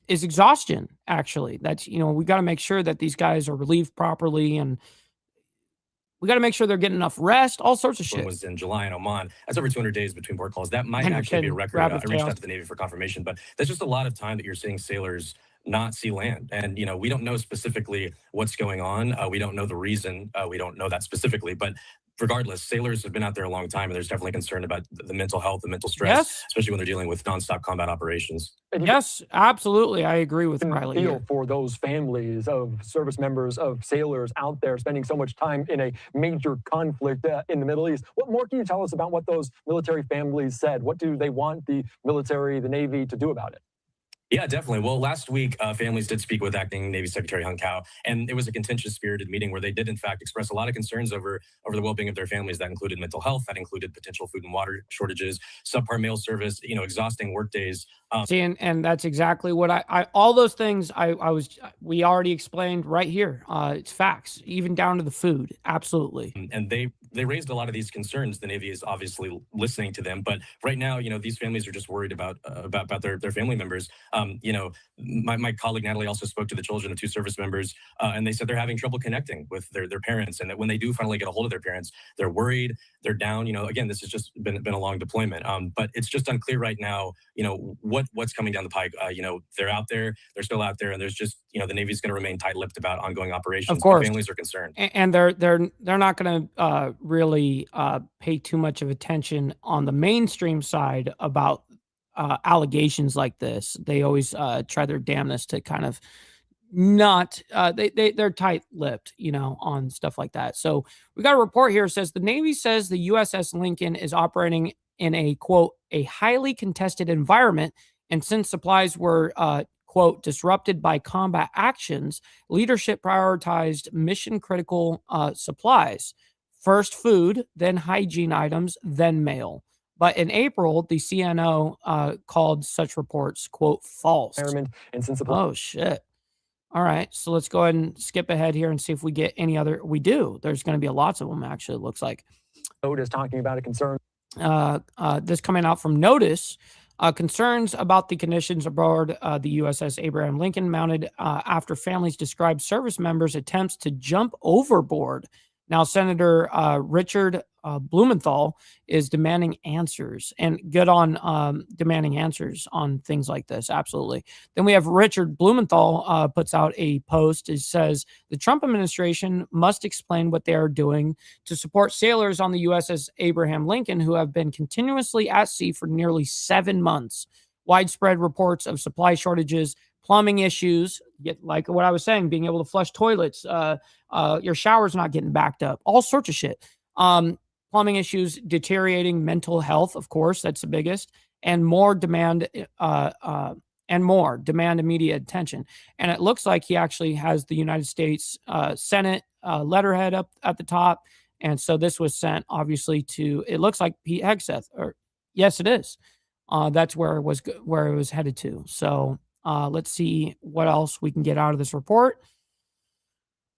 exhaustion. Actually, that's, you know, we got to make sure that these guys are relieved properly, and we got to make sure they're getting enough rest. All sorts of shit. Was in July in Oman. That's over 200 days between port calls. That might actually be a record. I reached out to the Navy for confirmation, but that's just a lot of time that you're seeing sailors not see land. And, you know, we don't know specifically what's going on. We don't know the reason. We don't know that specifically. But regardless, sailors have been out there a long time, and there's definitely concern about the mental health, the mental stress, especially when they're dealing with nonstop combat operations. Yes, absolutely. I agree with Riley. Feel for those families of service members, of sailors out there spending so much time in a major conflict in the Middle East. What more can you tell us about what those military families said? What do they want the military, the Navy to do about it? Yeah, definitely. Well, last week, families did speak with Acting Navy Secretary Hung Kao, and it was a contentious, spirited meeting where they did, in fact, express a lot of concerns over the well-being of their families. That included mental health, that included potential food and water shortages, subpar mail service, you know, exhausting work days. See, and that's exactly what I all those things we already explained right here. It's facts, even down to the food. Absolutely. And they raised a lot of these concerns. The Navy is obviously listening to them, but right now, you know, these families are just worried about their family members. You know, my colleague Natalie also spoke to the children of two service members, and they said they're having trouble connecting with their parents, and that when they do finally get a hold of their parents, they're worried, they're down. You know, again, this has just been a long deployment, but it's just unclear right now, you know, what's coming down the pike. You know, they're out there, they're still out there, and there's just, you know, the Navy's going to remain tight-lipped about ongoing operations. Of course, families are concerned, and they're not going to really pay too much of attention on the mainstream side about allegations like this. They always try their damnedest to kind of not they're tight-lipped, you know, on stuff like that. So we got a report here. It says the Navy says the USS Lincoln is operating in a, quote, a highly contested environment, and since supplies were quote, disrupted by combat actions, leadership prioritized mission-critical supplies. First food, then hygiene items, then mail. But in April, the CNO called such reports, quote, false. Oh, shit. All right, so let's go ahead and skip ahead here and see if we get any other. We do. There's going to be lots of them, actually, it looks like. Notice talking about a concern. This coming out from Notice. Concerns about the conditions aboard the USS Abraham Lincoln mounted after families described service members' attempts to jump overboard. Now, Senator Richard Blumenthal is demanding answers, and good on demanding answers on things like this. Absolutely. Then we have Richard Blumenthal puts out a post. It says the Trump administration must explain what they are doing to support sailors on the USS Abraham Lincoln who have been continuously at sea for nearly 7 months. Widespread reports of supply shortages, plumbing issues, like what I was saying, being able to flush toilets, your shower's not getting backed up, all sorts of shit. Plumbing issues, deteriorating mental health, of course, that's the biggest, and more demand immediate attention. And it looks like he actually has the United States Senate letterhead up at the top. And so this was sent, obviously, to, it looks like Pete Hegseth, or yes, it is. That's where it was headed to. So let's see what else we can get out of this report.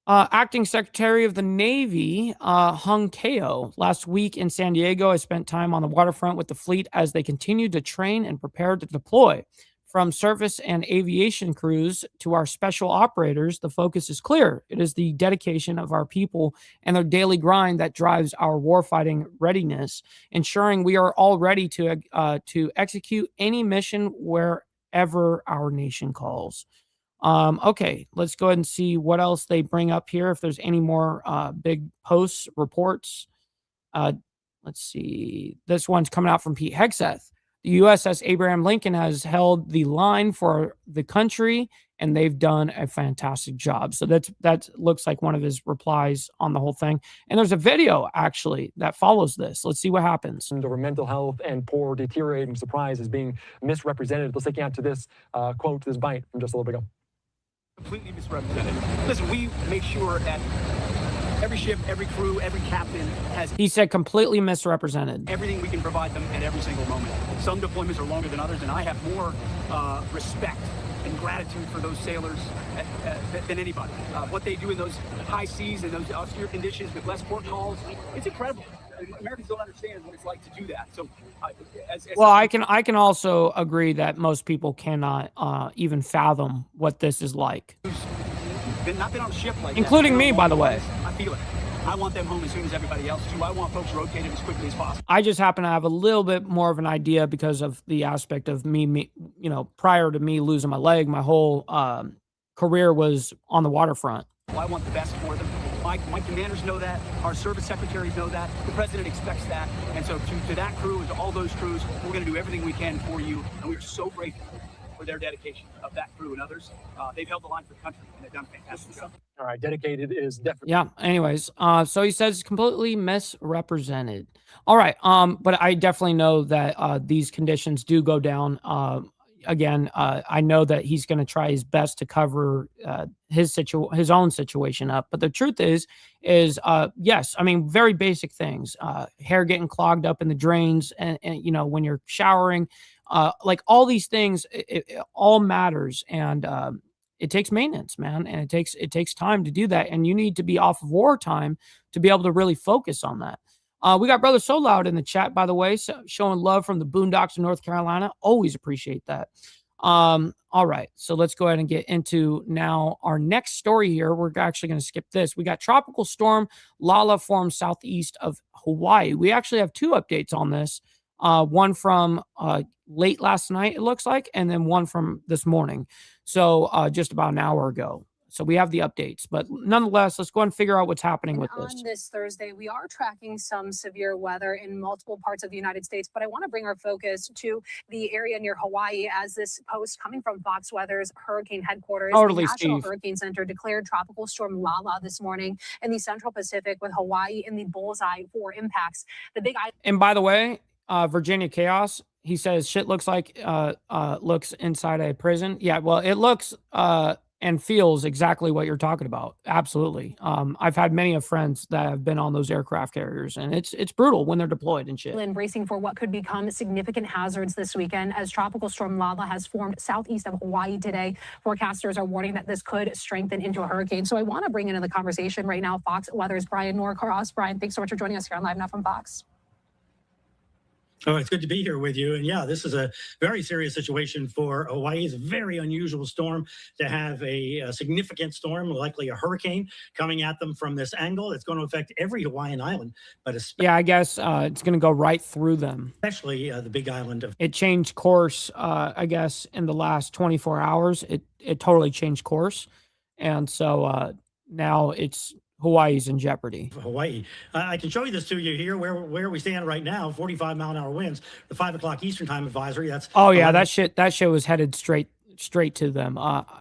Acting Secretary of the Navy, Hung Kao. Last week in San Diego, I spent time on the waterfront with the fleet as they continued to train and prepare to deploy. From surface and aviation crews to our special operators, the focus is clear. It is the dedication of our people and their daily grind that drives our warfighting readiness, ensuring we are all ready to execute any mission wherever our nation calls. Okay, let's go ahead and see what else they bring up here. If there's any more big posts, reports. Let's see. This one's coming out from Pete Hegseth. The USS Abraham Lincoln has held the line for the country, and they've done a fantastic job. So that looks like one of his replies on the whole thing. And there's a video actually that follows this. Let's see what happens. Over mental health and poor deteriorating surprise is being misrepresented. Let's take you out to this quote, this bite from just a little bit ago. Completely misrepresented. Listen, we make sure that every ship, every crew, every captain has... He said completely misrepresented. Everything we can provide them at every single moment. Some deployments are longer than others, and I have more respect and gratitude for those sailors than anybody. What they do in those high seas and those austere conditions with less port calls, it's incredible. Americans don't understand what it's like to do that. So, well, I can also agree that most people cannot even fathom what this is like. Not been on a ship like including that. me, by the way. I feel it. I want them home as soon as everybody else too. I want folks rotated as quickly as possible. I just happen to have a little bit more of an idea because of the aspect of me, you know, prior to me losing my leg, my whole career was on the waterfront. I want the best for them. My commanders know that. Our service secretaries know that. The president expects that. And so to that crew and to all those crews, we're going to do everything we can for you. And we're so grateful for their dedication of that crew and others. They've held the line for the country, and they've done a fantastic job. All right, dedicated is definitely. Yeah. Anyways, so he says completely misrepresented. All right. But I definitely know that these conditions do go down. Again, I know that he's going to try his best to cover his own situation up. But the truth is yes, I mean, very basic things, hair getting clogged up in the drains and you know, when you're showering, like all these things, it all matters. And it takes maintenance, man. And it takes time to do that. And you need to be off of wartime to be able to really focus on that. We got Brother So Loud in the chat, by the way, showing love from the boondocks of North Carolina. Always appreciate that. All right, so let's go ahead and get into now our next story here. We're actually going to skip this. We got Tropical Storm Lala forms southeast of Hawaii. We actually have two updates on this. One from late last night, it looks like, and then one from this morning. So just about an hour ago. So we have the updates, but nonetheless, let's go and figure out what's happening with this. On this Thursday, we are tracking some severe weather in multiple parts of the United States, but I want to bring our focus to the area near Hawaii as this post coming from Fox Weather's hurricane headquarters. Totally, the National Steve. Hurricane Center declared Tropical Storm Lala this morning in the Central Pacific with Hawaii in the bullseye for impacts. The big island. And by the way, Virginia Chaos, he says shit looks like looks inside a prison. Yeah, well, it looks and feels exactly what you're talking about. Absolutely. I've had many of friends that have been on those aircraft carriers, and it's brutal when they're deployed and shit. Bracing for what could become significant hazards this weekend as Tropical Storm Lala has formed southeast of Hawaii today. Forecasters are warning that this could strengthen into a hurricane. So I want to bring into the conversation right now Fox Weather's Brian Norcross. Brian, thanks so much for joining us here on Live Now from Fox. Oh, it's good to be here with you. And yeah, this is a very serious situation for Hawaii. It's a very unusual storm to have a significant storm, likely a hurricane, coming at them from this angle. It's going to affect every Hawaiian island, but yeah, I guess it's going to go right through them. Especially the big island of. It changed course, I guess, in the last 24 hours. It totally changed course. And so now it's Hawaii's in jeopardy. Hawaii. I can show you this to you here where we stand right now. 45-mile-an-hour winds. The 5 o'clock Eastern time advisory. That's. Oh yeah, that shit was headed straight to them.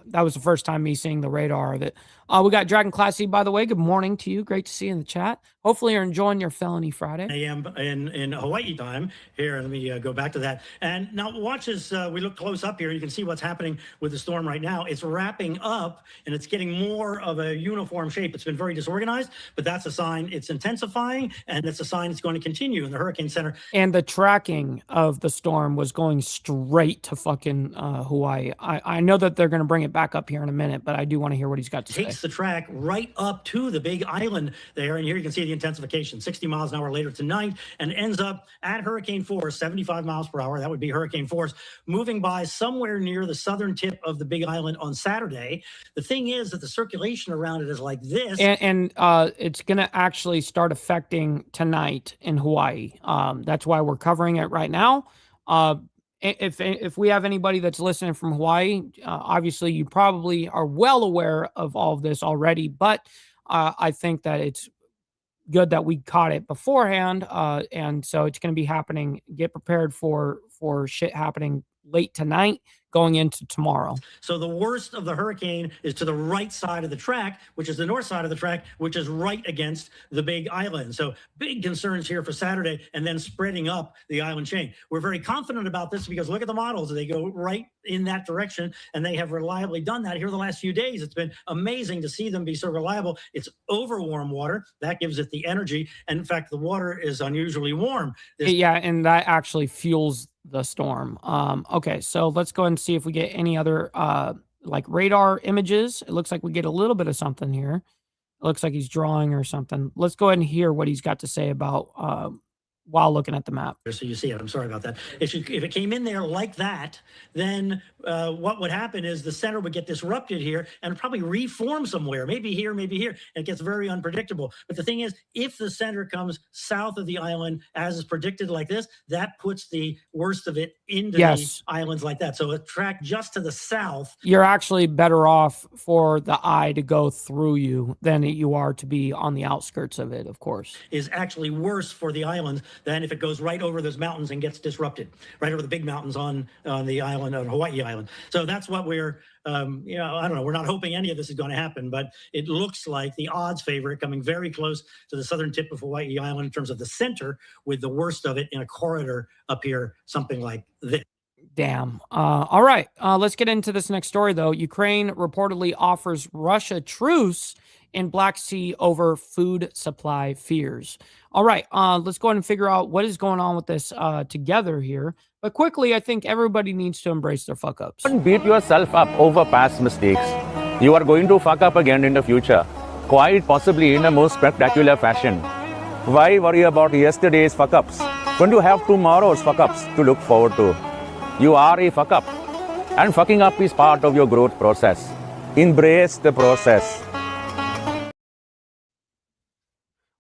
That was the first time me seeing the radar of it. We got Dragon Classy, by the way. Good morning to you. Great to see you in the chat. Hopefully you're enjoying your Felony Friday. A.m. in Hawaii time. Here, let me go back to that. And now watch as we look close up here. You can see what's happening with the storm right now. It's wrapping up, and it's getting more of a uniform shape. It's been very disorganized, but that's a sign it's intensifying, and it's a sign it's going to continue in the Hurricane Center. And the tracking of the storm was going straight to fucking Hawaii. I know that they're going to bring it back up here in a minute, but I do want to hear what he's got to say. the track right up to the big island there. And here you can see the intensification, 60 miles an hour later tonight, and ends up at hurricane force, 75 miles per hour. That would be hurricane force, moving by somewhere near the southern tip of the big island on Saturday. The thing is that the circulation around it is like this. And it's going to actually start affecting tonight in Hawaii. That's why we're covering it right now. If we have anybody that's listening from Hawaii, obviously you probably are well aware of all of this already, but I think that it's good that we caught it beforehand. And so it's going to be happening. Get prepared for shit happening late tonight, going into tomorrow. So the worst of the hurricane is to the right side of the track, which is the north side of the track, which is right against the big island. So big concerns here for Saturday, and then spreading up the island chain. We're very confident about this because look at the models. They go right in that direction, and they have reliably done that here the last few days. It's been amazing to see them be so reliable. It's over warm water. That gives it the energy. And in fact, the water is unusually warm. Yeah, and that actually fuels the storm. Okay, so let's go ahead and see if we get any other like radar images. It looks like we get a little bit of something here. It looks like he's drawing or something. Let's go ahead and hear what he's got to say about while looking at the map. So you see it. I'm sorry about that. If it came in there like that, then what would happen is the center would get disrupted here and probably reform somewhere, maybe here, and it gets very unpredictable. But the thing is, if the center comes south of the island, as is predicted like this, that puts the worst of it into the islands like that. So a track just to the south. You're actually better off for the eye to go through you than you are to be on the outskirts of it, of course. Is actually worse for the islands than if it goes right over those mountains and gets disrupted, right over the big mountains on the island of Hawaii Island. So that's what we're, I don't know. We're not hoping any of this is going to happen, but it looks like the odds favor it coming very close to the southern tip of Hawaii Island in terms of the center, with the worst of it in a corridor up here, something like this. Damn. All right. Let's get into this next story, though. Ukraine reportedly offers Russia truce in Black Sea over food supply fears. All right. Let's go ahead and figure out what is going on with this together here. But quickly, I think everybody needs to embrace their fuck-ups. Don't beat yourself up over past mistakes. You are going to fuck up again in the future, quite possibly in a most spectacular fashion. Why worry about yesterday's fuck-ups when you have tomorrow's fuck-ups to look forward to? You are a fuck-up, and fucking up is part of your growth process. Embrace the process.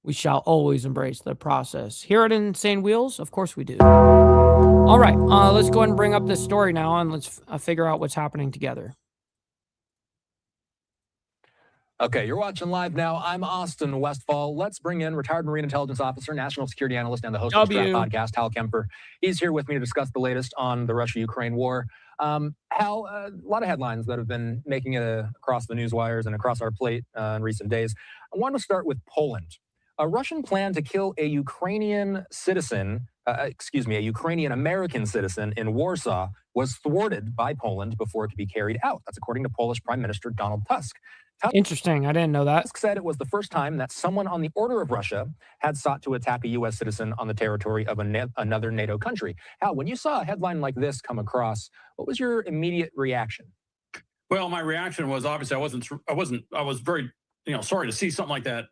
We shall always embrace the process. Here at Insane Wheels, of course we do. All right, let's go ahead and bring up this story now, and let's figure out what's happening together. Okay, you're watching live now. I'm Austin Westfall. Let's bring in retired Marine Intelligence Officer, National Security Analyst, and the host of the Strat podcast, Hal Kemper. He's here with me to discuss the latest on the Russia-Ukraine war. Hal, a lot of headlines that have been making it across the news wires and across our plate in recent days. I want to start with Poland. A Russian plan to kill a Ukrainian citizen, a Ukrainian-American citizen in Warsaw was thwarted by Poland before it could be carried out. That's according to Polish Prime Minister Donald Tusk. Interesting. I didn't know that. Tusk said it was the first time that someone on the order of Russia had sought to attack a U.S. citizen on the territory of another NATO country. Hal, when you saw a headline like this come across, what was your immediate reaction? Well, my reaction was obviously I was very sorry to see something like that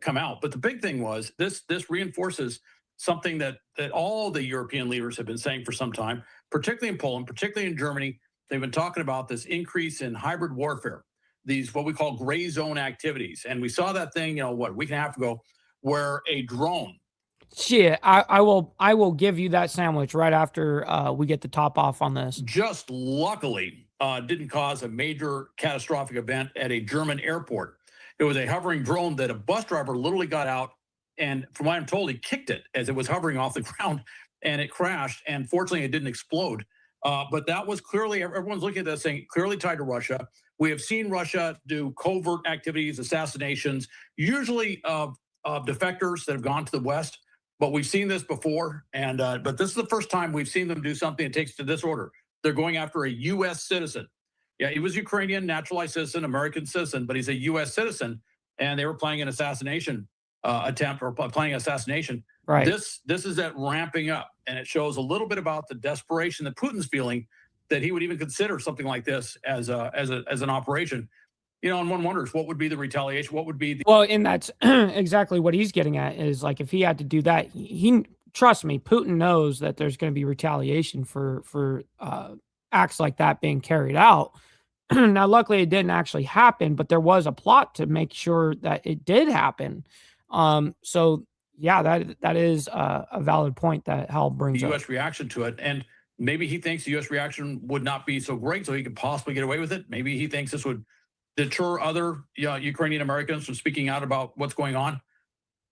come out. But the big thing was this reinforces something that all the European leaders have been saying for some time, particularly in Poland, particularly in Germany. They've been talking about this increase in hybrid warfare, these what we call gray zone activities. And we saw that thing, a week and a half ago, where a drone. Shit, I will give you that sandwich right after we get the top off on this. Just luckily didn't cause a major catastrophic event at a German airport. It was a hovering drone that a bus driver literally got out, and from what I'm told, he kicked it as it was hovering off the ground, and it crashed. And fortunately, it didn't explode. But that was clearly, everyone's looking at that saying, clearly tied to Russia. We have seen Russia do covert activities, assassinations, usually of defectors that have gone to the West. But we've seen this before. And but this is the first time we've seen them do something that takes to this order. They're going after a U.S. citizen. Yeah, he was Ukrainian, naturalized citizen, American citizen, but he's a U.S. citizen. And they were planning an assassination attempt or planning assassination. Right. This is that ramping up, and it shows a little bit about the desperation that Putin's feeling that he would even consider something like this as an operation. And one wonders what would be the retaliation, what would be the Well, and that's exactly what he's getting at is like if he had to do that, he trust me, Putin knows that there's going to be retaliation for acts like that being carried out. Now, luckily, it didn't actually happen, but there was a plot to make sure that it did happen. So, yeah, that is a valid point that Hal brings the up. U.S. reaction to it. And maybe he thinks the U.S. reaction would not be so great, so he could possibly get away with it. Maybe he thinks this would deter other Ukrainian Americans from speaking out about what's going on.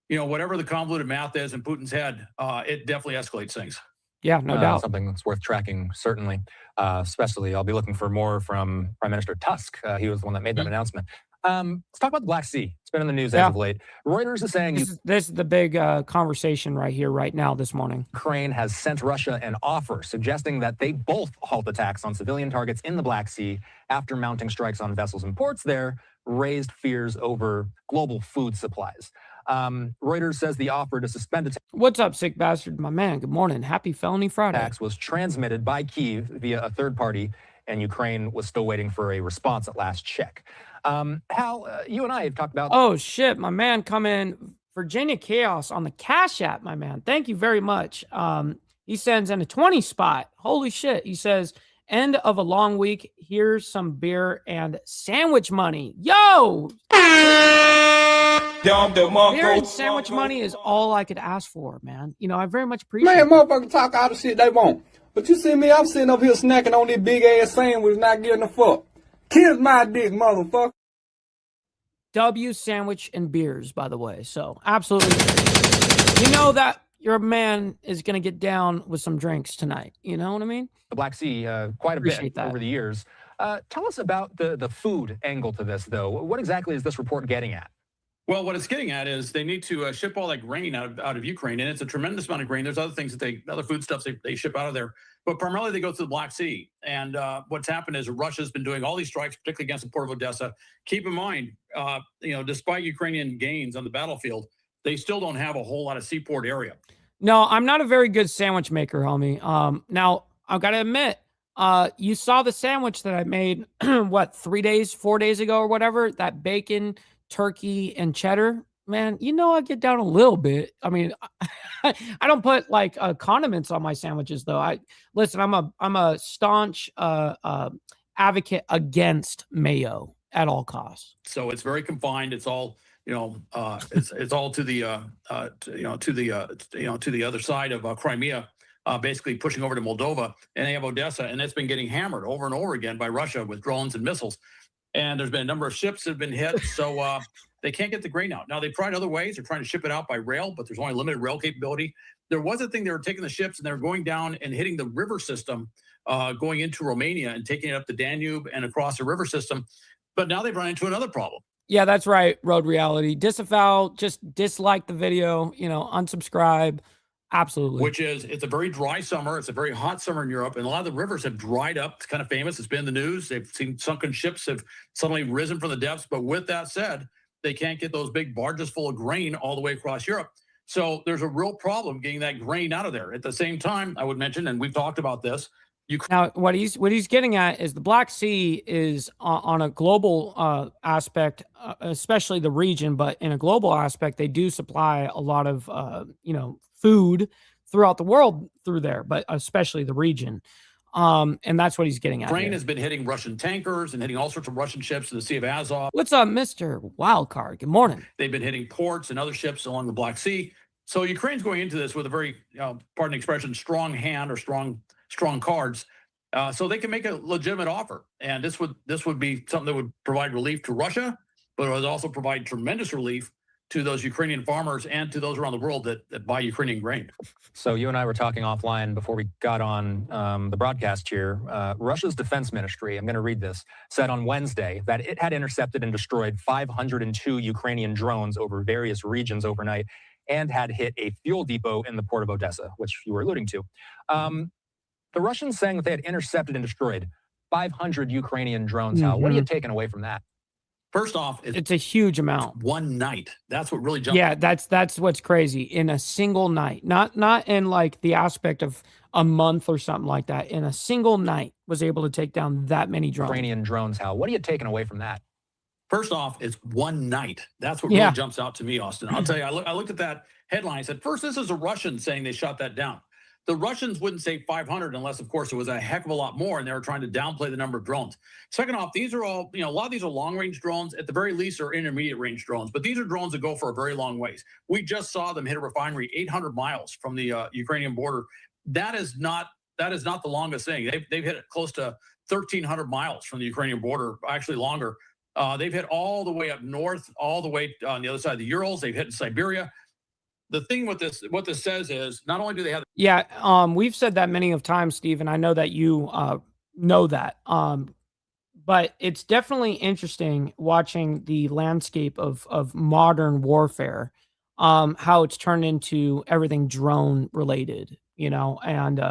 Whatever the convoluted math is in Putin's head, it definitely escalates things. Yeah, no doubt. Something that's worth tracking, certainly. Especially, I'll be looking for more from Prime Minister Tusk. He was the one that made that announcement. Let's talk about the Black Sea. It's been in the news as of late. Reuters is saying this is the big conversation right here, right now, this morning. Ukraine has sent Russia an offer suggesting that they both halt attacks on civilian targets in the Black Sea after mounting strikes on vessels and ports there raised fears over global food supplies. Reuters says the offer to suspend attacks. What's up, sick bastard? My man, good morning. Happy Felony Friday. Was transmitted by Kyiv via a third party, and Ukraine was still waiting for a response at last check. Hal, you and I have talked about... Oh, shit, my man coming, Virginia Chaos on the Cash App, my man. Thank you very much. He sends in a 20 spot. Holy shit. He says, end of a long week. Here's some beer and sandwich money. Yo! Beer and sandwich money is all I could ask for, man. I very much appreciate it. Man, motherfuckers talk all the shit they want. But you see me, I'm sitting up here snacking on this big ass sandwich, not getting a fuck. Kiss my dick, motherfucker. W sandwich and beers, by the way. So, absolutely. You know that your man is going to get down with some drinks tonight. You know what I mean? The Black Sea quite a bit over the years. Tell us about the food angle to this, though. What exactly is this report getting at? Well, what it's getting at is they need to ship all that grain out of Ukraine, and it's a tremendous amount of grain. There's other things that other foodstuffs they ship out of there, but primarily they go through the Black Sea. And what's happened is Russia's been doing all these strikes, particularly against the port of Odessa. Keep in mind, despite Ukrainian gains on the battlefield, they still don't have a whole lot of seaport area. No, I'm not a very good sandwich maker, homie. Now I've got to admit, you saw the sandwich that I made, 4 days ago or whatever, that bacon, turkey, and cheddar, man, I get down a little bit. I mean, I don't put like condiments on my sandwiches though. I'm a staunch advocate against mayo at all costs. So it's very confined. It's all, it's all to the other side of Crimea, basically pushing over to Moldova, and they have Odessa, and it's been getting hammered over and over again by Russia with drones and missiles. And there's been a number of ships that have been hit, so they can't get the grain out. Now, they've tried other ways. They're trying to ship it out by rail, but there's only limited rail capability. There was a thing they were taking the ships, and they were going down and hitting the river system, going into Romania and taking it up the Danube and across the river system. But now they've run into another problem. Yeah, that's right, Road Reality. Disavow, just dislike the video, unsubscribe. Absolutely. Which is, it's a very dry summer. It's a very hot summer in Europe, and a lot of the rivers have dried up. It's kind of famous. It's been in the news. They've seen sunken ships have suddenly risen from the depths. But with that said, they can't get those big barges full of grain all the way across Europe. So there's a real problem getting that grain out of there. At the same time, I would mention, and we've talked about this. Now, what he's getting at is the Black Sea is on a global aspect, especially the region, but in a global aspect, they do supply a lot of, food throughout the world through there, but especially the region. And that's what he's getting at. Grain has been hitting Russian tankers and hitting all sorts of Russian ships in the Sea of Azov. What's up, Mr. Wildcard? Good morning. They've been hitting ports and other ships along the Black Sea. So Ukraine's going into this with a very, pardon the expression, strong hand or strong cards. So they can make a legitimate offer. And this would be something that would provide relief to Russia, but it would also provide tremendous relief to those Ukrainian farmers and to those around the world that buy Ukrainian grain. So you and I were talking offline before we got on the broadcast here. Russia's defense ministry, I'm going to read this, said on Wednesday that it had intercepted and destroyed 502 Ukrainian drones over various regions overnight and had hit a fuel depot in the port of Odessa, which you were alluding to. The Russians saying that they had intercepted and destroyed 500 Ukrainian drones. Hal, what are you taking away from that? First off, it's a huge amount. One night. That's what really jumped. Yeah, that's what's crazy. In a single night, not in like the aspect of a month or something like that. In a single night, was able to take down that many drones. Ukrainian drones. Hal, what are you taking away from that? First off, it's one night. That's what really jumps out to me, Austin. I'll tell you, I looked at that headline. I said, first, this is a Russian saying they shot that down. The Russians wouldn't say 500 unless, of course, it was a heck of a lot more, and they were trying to downplay the number of drones. Second off, these are all, a lot of these are long-range drones. At the very least, are intermediate-range drones, but these are drones that go for a very long ways. We just saw them hit a refinery 800 miles from the Ukrainian border. That is not the longest thing. They've hit it close to 1,300 miles from the Ukrainian border, actually longer. They've hit all the way up north, all the way on the other side of the Urals. They've hit in Siberia. The thing with this, what this says is, not only do they have, we've said that many of times, Steve, and I know that you know that. But it's definitely interesting watching the landscape of modern warfare, how it's turned into everything drone related, and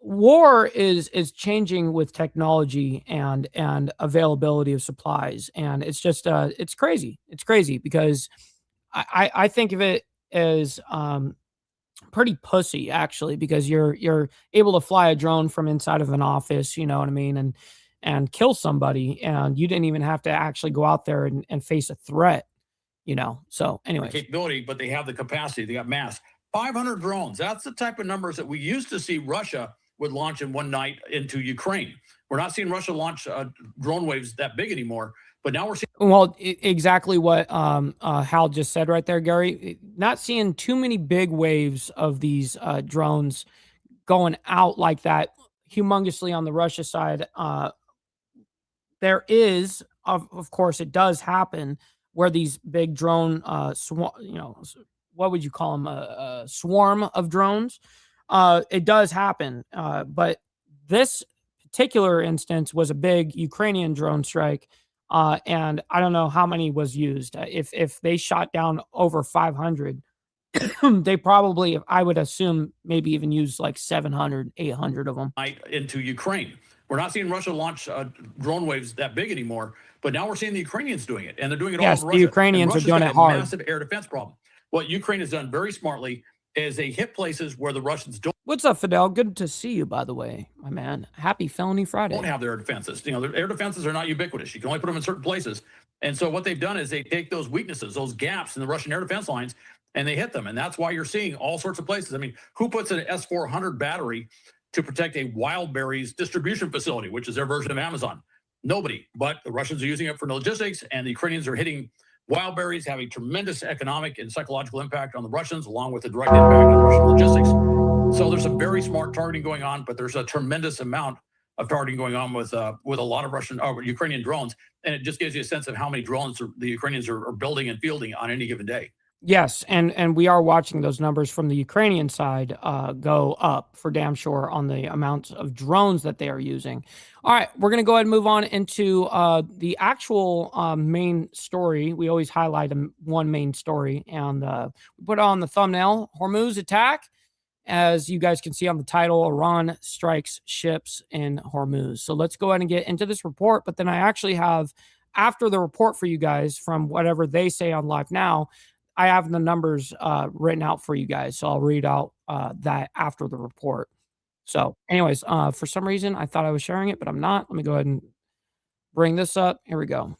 war is changing with technology and availability of supplies, and it's just it's crazy. It's crazy because I think of it as pretty pussy, actually, because you're able to fly a drone from inside of an office, you know what I mean, and kill somebody, and you didn't even have to actually go out there and face a threat, So anyways, capability, but they have the capacity. They got mass. 500 drones. That's the type of numbers that we used to see Russia would launch in one night into Ukraine. We're not seeing Russia launch drone waves that big anymore. But now we're seeing. Well, exactly what Hal just said right there, Gary. Not seeing too many big waves of these drones going out like that humongously on the Russia side. There is, of course, it does happen where these big drone, what would you call them? A swarm of drones. It does happen. But this particular instance was a big Ukrainian drone strike. And I don't know how many was used. If they shot down over 500, they probably, I would assume, maybe even used like 700, 800 of them. Into Ukraine. We're not seeing Russia launch drone waves that big anymore, but now we're seeing the Ukrainians doing it, and they're doing it all over Russia. The Ukrainians are doing it hard. Massive air defense problem. What Ukraine has done very smartly is they hit places where the Russians don't. What's up, Fidel? Good to see you, by the way, my man. Happy Felony Friday. Don't have their air defenses. Their air defenses are not ubiquitous. You can only put them in certain places. And so what they've done is they take those weaknesses, those gaps in the Russian air defense lines, and they hit them. And that's why you're seeing all sorts of places. I mean, who puts an S-400 battery to protect a Wildberries distribution facility, which is their version of Amazon? Nobody. But the Russians are using it for logistics, and the Ukrainians are hitting Wildberries, having tremendous economic and psychological impact on the Russians, along with a direct impact on Russian logistics. So there's some very smart targeting going on, but there's a tremendous amount of targeting going on with a lot of Ukrainian drones, and it just gives you a sense of how many drones the Ukrainians are building and fielding on any given day. Yes, and we are watching those numbers from the Ukrainian side go up for damn sure on the amount of drones that they are using. All right, we're going to go ahead and move on into the actual main story. We always highlight one main story, and we put it on the thumbnail, Hormuz attack. As you guys can see on the title, Iran strikes ships in Hormuz. So let's go ahead and get into this report, but then I actually have, after the report for you guys, from whatever they say on Live Now, I have the numbers written out for you guys, so I'll read out that after the report. So anyways, for some reason, I thought I was sharing it, but I'm not. Let me go ahead and bring this up. Here we go.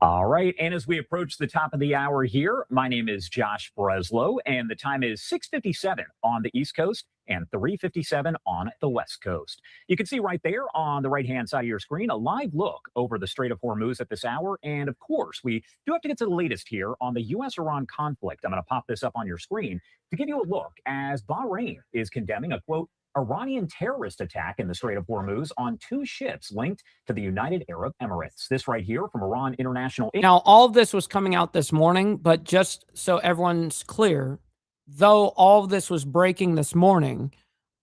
All right, and as we approach the top of the hour here, my name is Josh Breslow, and the time is 6:57 on the East Coast and 3:57 on the West Coast. You can see right there on the right-hand side of your screen a live look over the Strait of Hormuz at this hour, and of course, we do have to get to the latest here on the U.S.-Iran conflict. I'm going to pop this up on your screen to give you a look as Bahrain is condemning a, quote, Iranian terrorist attack in the Strait of Hormuz on 2 ships linked to the United Arab Emirates. This right here from Iran International. Now, all of this was coming out this morning, but just so everyone's clear, though all of this was breaking this morning,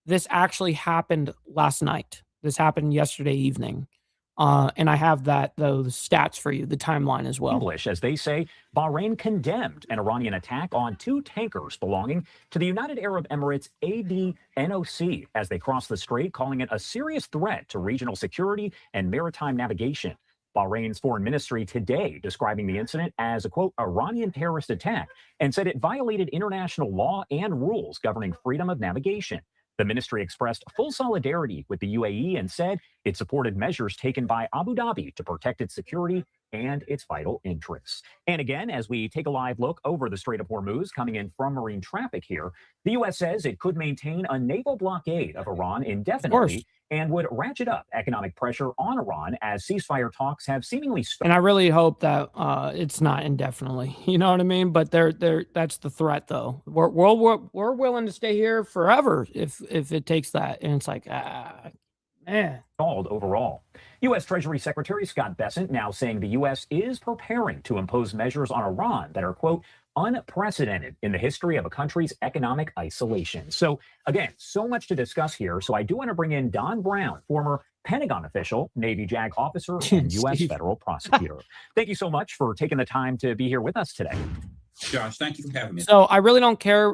this actually happened last night. This happened yesterday evening. And I have those stats for you, the timeline as well. English, as they say, Bahrain condemned an Iranian attack on 2 tankers belonging to the United Arab Emirates ADNOC as they crossed the strait, calling it a serious threat to regional security and maritime navigation. Bahrain's foreign ministry today describing the incident as a, quote, Iranian terrorist attack, and said it violated international law and rules governing freedom of navigation. The ministry expressed full solidarity with the UAE and said it It supported measures taken by Abu Dhabi to protect its security and its vital interests. And again, as we take a live look over the Strait of Hormuz coming in from marine traffic here, the U.S. says it could maintain a naval blockade of Iran indefinitely and would ratchet up economic pressure on Iran as ceasefire talks have seemingly started. And I really hope that it's not indefinitely. You know what I mean? But that's the threat, though. We're willing to stay here forever if it takes that. And it's like, man. Overall. U.S. Treasury Secretary Scott Bessent now saying the U.S. is preparing to impose measures on Iran that are, quote, unprecedented in the history of a country's economic isolation. So, again, so much to discuss here. So I do want to bring in Don Brown, former Pentagon official, Navy JAG officer, and U.S. federal prosecutor. Thank you so much for taking the time to be here with us today. Josh, thank you for having me. So I really don't care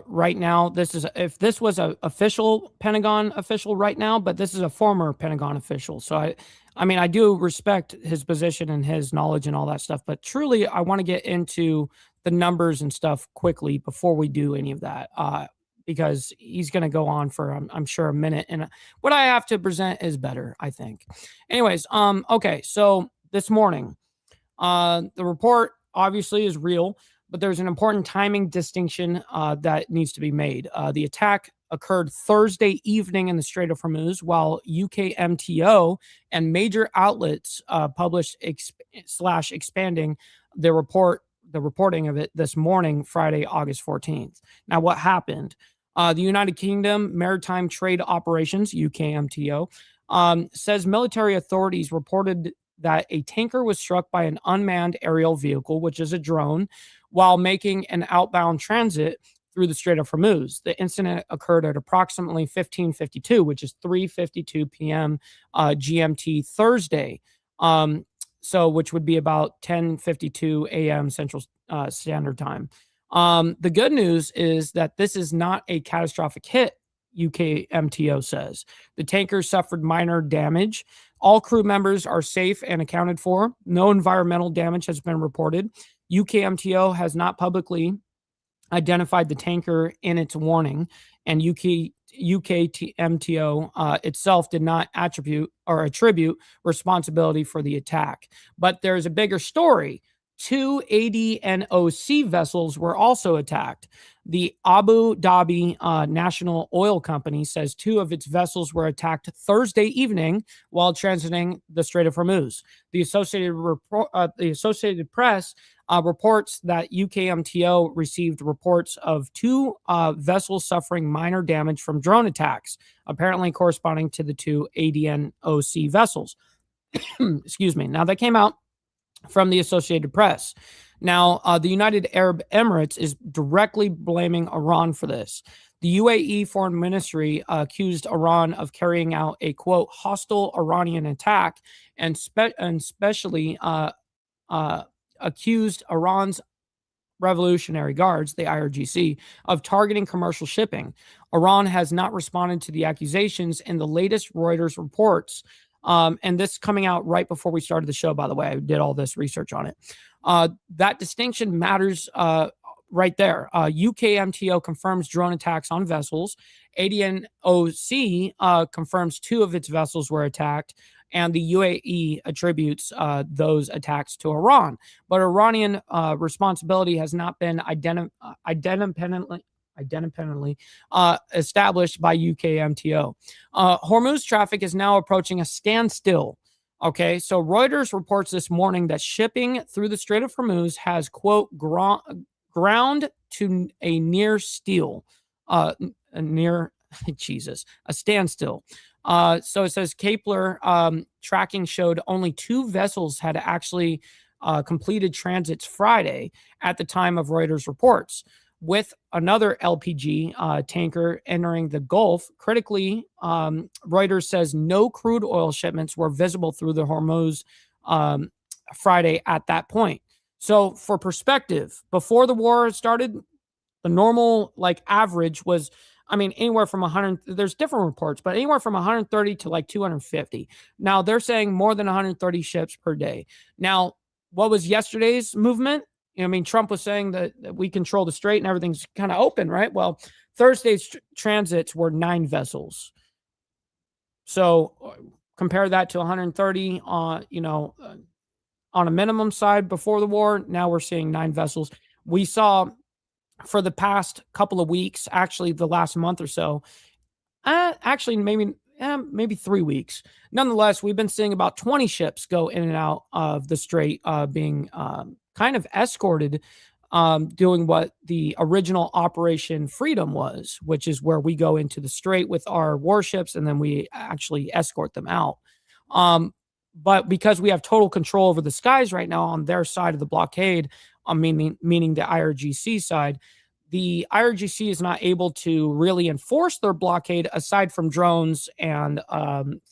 right now. If this was an official Pentagon official right now, but this is a former Pentagon official. So I mean, I do respect his position and his knowledge and all that stuff. But truly, I want to get into the numbers and stuff quickly before we do any of that, because he's going to go on for I'm sure a minute, and what I have to present is better, I think. Anyways, okay. So this morning, the report obviously is real. But there's an important timing distinction that needs to be made. The attack occurred Thursday evening in the Strait of Hormuz, while UKMTO and major outlets published expanding the reporting of it this morning, Friday, August 14th. Now, what happened? The United Kingdom Maritime Trade Operations, UKMTO, says military authorities reported that a tanker was struck by an unmanned aerial vehicle, which is a drone, while making an outbound transit through the Strait of Hormuz. The incident occurred at approximately 15:52, which is 3:52 p.m. GMT Thursday, which would be about 10:52 a.m. Central Standard Time. The good news is that this is not a catastrophic hit, UKMTO says. The tanker suffered minor damage. All crew members are safe and accounted for. No environmental damage has been reported. UKMTO has not publicly identified the tanker in its warning, and UKMTO itself did not attribute responsibility for the attack. But there's a bigger story. 2 ADNOC vessels were also attacked. The Abu Dhabi National Oil Company says 2 of its vessels were attacked Thursday evening while transiting the Strait of Hormuz. The Associated Press reports that UKMTO received reports of 2 vessels suffering minor damage from drone attacks, apparently corresponding to the 2 ADNOC vessels. Excuse me. Now, that came out from the Associated Press. Now, the United Arab Emirates is directly blaming Iran for this. The UAE Foreign Ministry accused Iran of carrying out a, quote, hostile Iranian attack, and especially accused Iran's Revolutionary Guards, the IRGC, of targeting commercial shipping. Iran has not responded to the accusations in the latest Reuters reports. And this coming out right before we started the show, by the way. I did all this research on it. That distinction matters right there. UKMTO confirms drone attacks on vessels. ADNOC confirms 2 of its vessels were attacked, and the UAE attributes those attacks to Iran. But Iranian responsibility has not been independently established by UKMTO. Hormuz traffic is now approaching a standstill. Okay, so Reuters reports this morning that shipping through the Strait of Hormuz has, quote, ground to a near still, a standstill. So it says Kepler tracking showed only 2 vessels had actually completed transits Friday at the time of Reuters reports, with another LPG tanker entering the Gulf. Critically, Reuters says no crude oil shipments were visible through the Hormuz Friday at that point. So for perspective, before the war started, the normal average was, anywhere from 100, there's different reports, but anywhere from 130 to 250. Now they're saying more than 130 ships per day. Now, what was yesterday's movement? Trump was saying that we control the strait and everything's kind of open, right? Well, Thursday's transits were 9 vessels. So compare that to 130 on, on a minimum side before the war. Now we're seeing 9 vessels. We saw for the past couple of weeks, actually the last month or so, actually maybe 3 weeks. Nonetheless, we've been seeing about 20 ships go in and out of the strait, being kind of escorted, doing what the original Operation Freedom was, which is where we go into the strait with our warships and then we actually escort them out. But because we have total control over the skies right now on their side of the blockade, meaning the IRGC side, the IRGC is not able to really enforce their blockade aside from drones and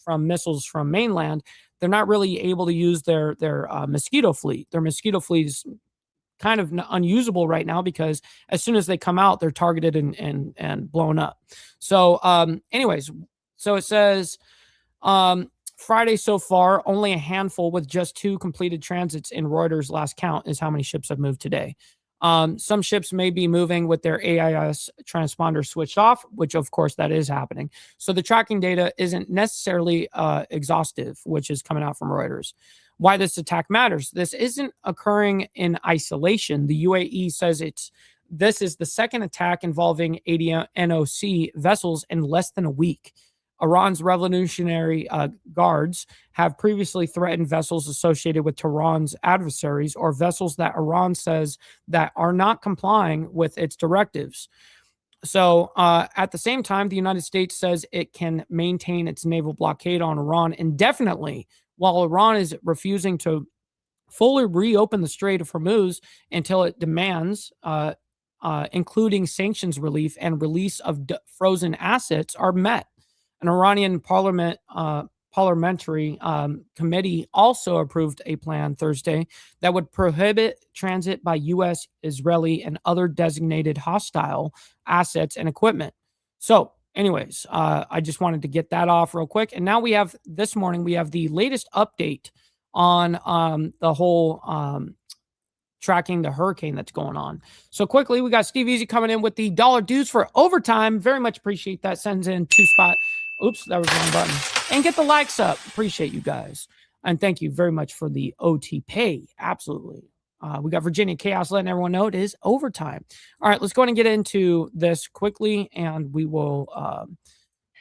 from missiles from mainland. They're not really able to use their mosquito fleet. Their mosquito fleet is kind of unusable right now because as soon as they come out, they're targeted and blown up. So anyways, so it says Friday so far, only a handful with just 2 completed transits in Reuters' last count is how many ships have moved today. Some ships may be moving with their AIS transponder switched off, which of course that is happening. So the tracking data isn't necessarily exhaustive, which is coming out from Reuters. Why this attack matters. This isn't occurring in isolation. The UAE says this is the second attack involving ADNOC vessels in less than a week. Iran's Revolutionary Guards have previously threatened vessels associated with Tehran's adversaries or vessels that Iran says that are not complying with its directives. So at the same time, the United States says it can maintain its naval blockade on Iran indefinitely, while Iran is refusing to fully reopen the Strait of Hormuz until it demands, including sanctions relief and release of frozen assets, are met. An Iranian parliamentary committee also approved a plan Thursday that would prohibit transit by U.S., Israeli, and other designated hostile assets and equipment. So anyways, I just wanted to get that off real quick. And now this morning, we have the latest update on the whole tracking the hurricane that's going on. So quickly, we got Steve Easy coming in with the dollar dues for overtime. Very much appreciate that. Sends in 2 spot. Oops, that was the wrong button. And get the likes up. Appreciate you guys. And thank you very much for the OT pay. Absolutely. We got Virginia Chaos letting everyone know it is overtime. All right, let's go ahead and get into this quickly, and we will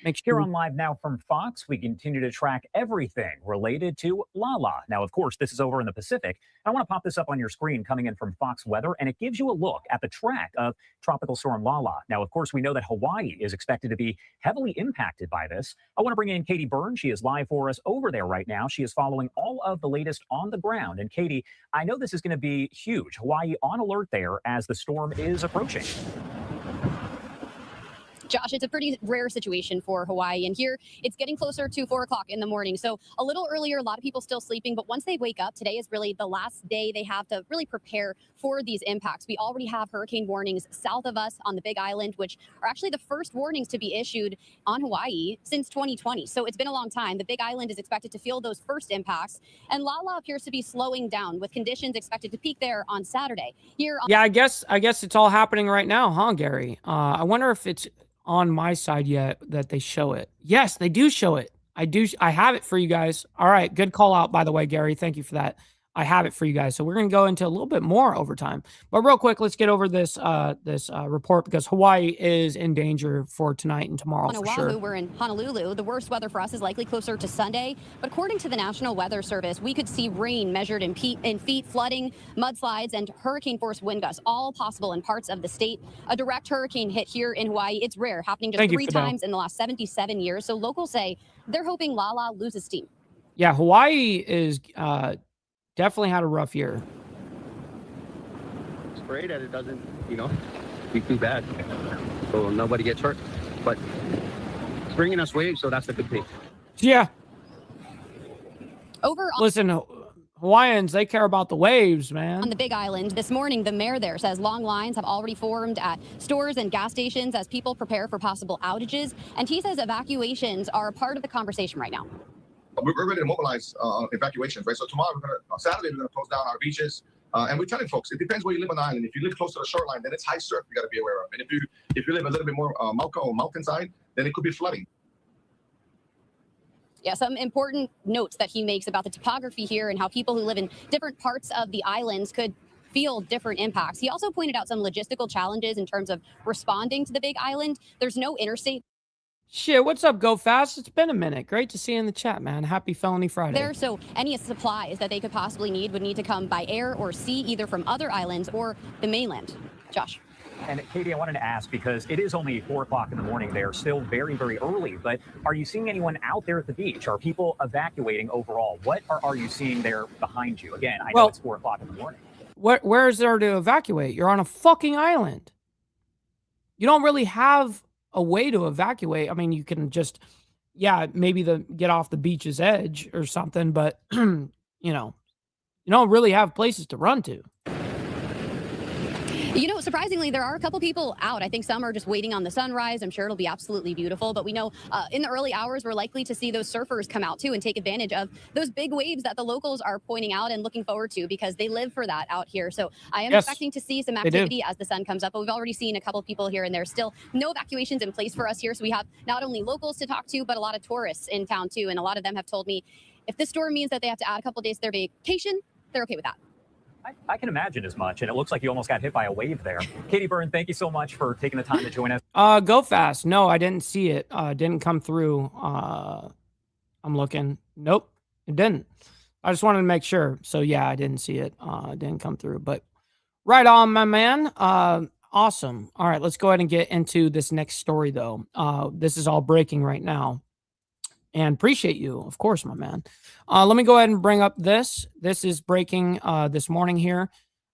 make sure. Here on Live Now from Fox, we continue to track everything related to Lala. Now, of course, this is over in the Pacific. I want to pop this up on your screen coming in from Fox Weather, and it gives you a look at the track of Tropical Storm Lala. Now, of course, we know that Hawaii is expected to be heavily impacted by this. I want to bring in Katie Byrne. She is live for us over there right now. She is following all of the latest on the ground. And Katie, I know this is going to be huge. Hawaii on alert there as the storm is approaching. Josh, it's a pretty rare situation for Hawaii, and here it's getting closer to 4 o'clock in the morning. So a little earlier, a lot of people still sleeping, but once they wake up, today is really the last day they have to really prepare for these impacts. We already have hurricane warnings south of us on the Big Island, which are actually the first warnings to be issued on Hawaii since 2020. So it's been a long time. The Big Island is expected to feel those first impacts, and Lala appears to be slowing down with conditions expected to peak there on Saturday. Yeah, I guess it's all happening right now, huh, Gary? I wonder if it's on my side yet that they show it. Yes, they do show it. I have it for you guys. All right, good call out, by the way, Gary. Thank you for that. I have it for you guys. So we're going to go into a little bit more overtime. But real quick, let's get over this report because Hawaii is in danger for tonight and tomorrow on for Oahu, sure. We're in Honolulu. The worst weather for us is likely closer to Sunday. But according to the National Weather Service, we could see rain measured in feet, flooding, mudslides, and hurricane-force wind gusts, all possible in parts of the state. A direct hurricane hit here in Hawaii. It's rare, happening just 3 times in the last 77 years. So locals say they're hoping Lala loses steam. Yeah, Hawaii is definitely had a rough year. It's great that it doesn't, be too bad. So nobody gets hurt. But it's bringing us waves, so that's a good thing. Yeah. Listen, Hawaiians, they care about the waves, man. On the Big Island this morning, the mayor there says long lines have already formed at stores and gas stations as people prepare for possible outages. And he says evacuations are a part of the conversation right now. We're ready to mobilize evacuations, right? So tomorrow, Saturday, we're going to close down our beaches. And we're telling folks, it depends where you live on the island. If you live close to the shoreline, then it's high surf you got to be aware of. And if you live a little bit more mountainside, then it could be flooding. Yeah, some important notes that he makes about the topography here and how people who live in different parts of the islands could feel different impacts. He also pointed out some logistical challenges in terms of responding to the big island. There's no interstate Shit, what's up, Go Fast? It's been a minute. Great to see you in the chat, man. Happy Felony Friday. there, so any supplies that they could possibly need would need to come by air or sea, either from other islands or the mainland. Josh. And Katie, I wanted to ask, because it is only 4 o'clock in the morning there, still very, very early, but are you seeing anyone out there at the beach? Are people evacuating overall? What are you seeing there behind you? Again, I know it's 4 o'clock in the morning. Where is there to evacuate? You're on a fucking island. You don't really have a way to evacuate. I mean, you can just, maybe get off the beach's edge or something, but you don't really have places to run to. You know, surprisingly, there are a couple people out. I think some are just waiting on the sunrise. I'm sure it'll be absolutely beautiful. But we know in the early hours, we're likely to see those surfers come out too and take advantage of those big waves that the locals are pointing out and looking forward to, because they live for that out here. So I am expecting to see some activity as the sun comes up. But we've already seen a couple people here and there. Still no evacuations in place for us here. So we have not only locals to talk to, but a lot of tourists in town too. And a lot of them have told me if this storm means that they have to add a couple days to their vacation, they're okay with that. I can imagine as much, and it looks like you almost got hit by a wave there. Katie Byrne, thank you so much for taking the time to join us. Go Fast. No, I didn't see it. Didn't come through. I'm looking. Nope, it didn't. I just wanted to make sure. So yeah, I didn't see it. It didn't come through. But right on, my man. Awesome. All right, let's go ahead and get into this next story, though. This is all breaking right now. And appreciate you, of course, my man. Let me go ahead and bring up this. This is breaking this morning here.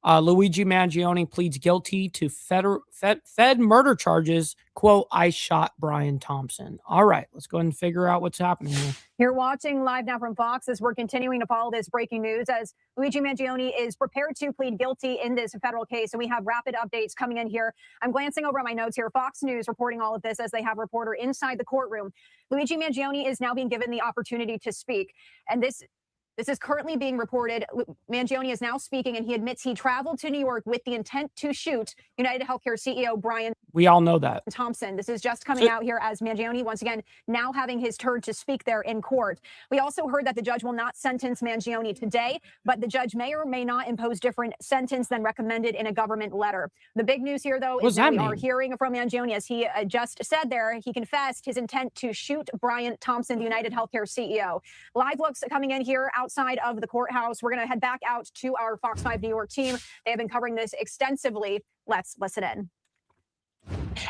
Luigi Mangione pleads guilty to Fed murder charges. Quote, I shot Brian Thompson. All right, let's go ahead and figure out what's happening here. You're watching live now from Fox as we're continuing to follow this breaking news as Luigi Mangione is prepared to plead guilty in this federal case. And we have rapid updates coming in here. I'm glancing over at my notes here. Fox News reporting all of this as they have a reporter inside the courtroom. Luigi Mangione is now being given the opportunity to speak. And this is currently being reported. Mangione is now speaking, and he admits he traveled to New York with the intent to shoot United Healthcare CEO Brian We all know that. Thompson. This is just coming out here as Mangione, once again, now having his turn to speak there in court. We also heard that the judge will not sentence Mangione today, but the judge may or may not impose different sentence than recommended in a government letter. The big news here, though, is that we are hearing from Mangione, as he just said there, he confessed his intent to shoot Brian Thompson, the United Healthcare CEO. Live looks coming in here outside of the courthouse. We're going to head back out to our Fox 5 New York team. They have been covering this extensively. Let's listen in.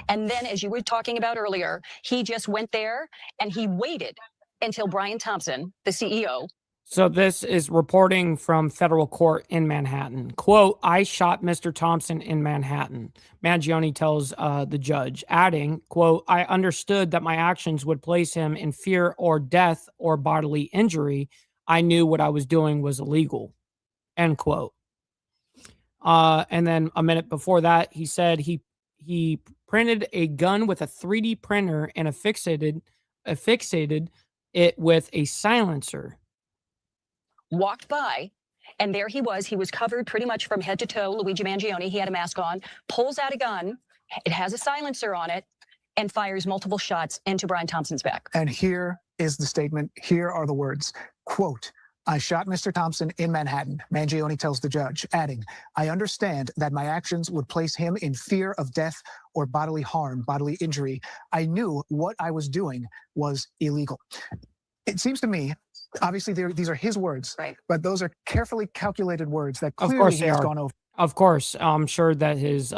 And then, as you were talking about earlier, he just went there and he waited until Brian Thompson, the CEO. So this is reporting from federal court in Manhattan. Quote, I shot Mr. Thompson in Manhattan. Mangione tells the judge, adding, quote, I understood that my actions would place him in fear or death or bodily injury. I knew what I was doing was illegal, end quote. And then a minute before that, he said he printed a gun with a 3D printer and affixated it with a silencer. Walked by, and there he was. He was covered pretty much from head to toe, Luigi Mangione. He had a mask on, pulls out a gun. It has a silencer on it and fires multiple shots into Brian Thompson's back. And here is the statement. Here are the words, quote, I shot Mr. Thompson in Manhattan, Mangione tells the judge, adding, I understand that my actions would place him in fear of death or bodily harm, bodily injury. I knew what I was doing was illegal. It seems to me, obviously, these are his words, right? But those are carefully calculated words that clearly he has gone over. Of course, I'm sure that his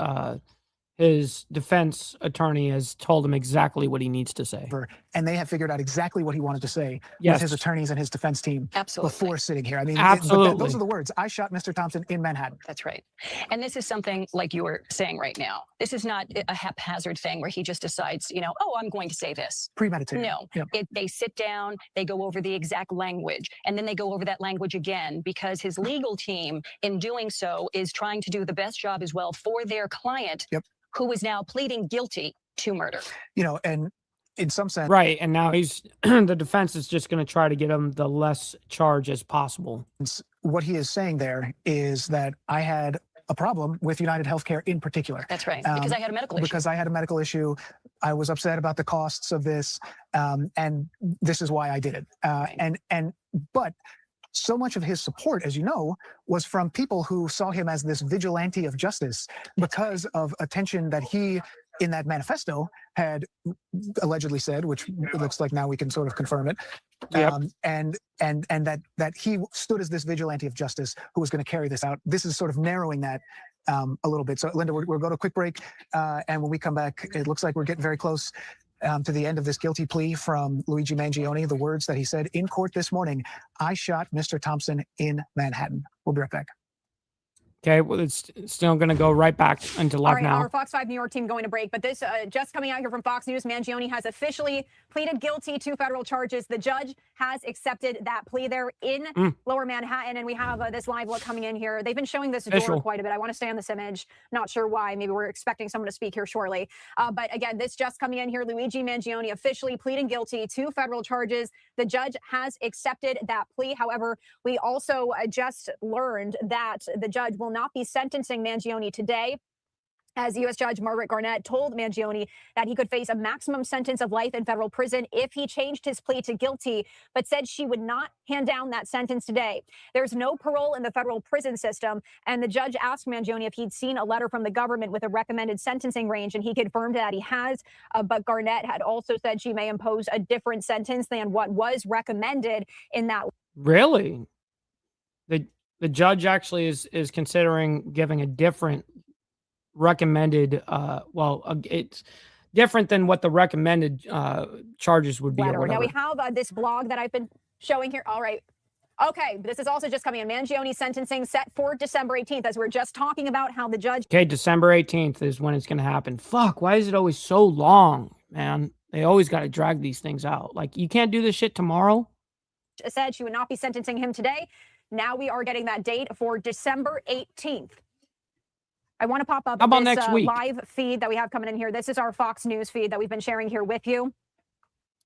defense attorney has told him exactly what he needs to say. And they have figured out exactly what he wanted to say with his attorneys and his defense team before sitting here. I mean, those are the words. I shot Mr. Thompson in Manhattan. That's right. And this is something like you were saying right now. This is not a haphazard thing where he just decides, oh, I'm going to say this. Premeditated. No, they sit down, they go over the exact language, and then they go over that language again because his legal team, in doing so, is trying to do the best job as well for their client, who is now pleading guilty to murder. And in some sense. Right. And now the defense is just going to try to get him the less charge as possible. What he is saying there is that I had a problem with United Healthcare in particular. That's right. Because I had a medical issue. Because I had a medical issue. I was upset about the costs of this, and this is why I did it. But so much of his support, as you know, was from people who saw him as this vigilante of justice because of attention that he, in that manifesto, had allegedly said, which it looks like now we can sort of confirm it. Yep. And that he stood as this vigilante of justice who was going to carry this out. This is sort of narrowing that a little bit. So, Linda, we'll go to a quick break, and when we come back, it looks like we're getting very close to the end of this guilty plea from Luigi Mangione. The words that he said in court this morning: "I shot Mr. Thompson in Manhattan." We'll be right back. Okay, well, it's still going to go right back into live All right, now. our Fox 5 New York team going to break, but this just coming out here from Fox News, Mangione has officially pleaded guilty to federal charges. The judge has accepted that plea there in Lower Manhattan, and we have this live look coming in here. They've been showing this door quite a bit. I want to stay on this image. Not sure why. Maybe we're expecting someone to speak here shortly. But again, this just coming in here, Luigi Mangione officially pleading guilty to federal charges. The judge has accepted that plea. However, we also just learned that the judge will not be sentencing Mangione today, as U.S. Judge Margaret Garnett told Mangione that he could face a maximum sentence of life in federal prison if he changed his plea to guilty, but said she would not hand down that sentence today. There's no parole in the federal prison system, and the judge asked Mangione if he'd seen a letter from the government with a recommended sentencing range, and he confirmed that he has, but Garnett had also said she may impose a different sentence than what was recommended in that. Really? The judge actually is considering giving a different recommended, it's different than what the recommended charges would be. Or now we have this blog that I've been showing here. All right. Okay, this is also just coming in. Mangione sentencing set for December 18th, as we're just talking about how the judge. Okay, December 18th is when it's going to happen. Fuck, why is it always so long, man? They always got to drag these things out. Like, you can't do this shit tomorrow? Said she would not be sentencing him today. Now we are getting that date for December 18th. I want to pop up this next week? Live feed that we have coming in here. This is our Fox News feed that we've been sharing here with you.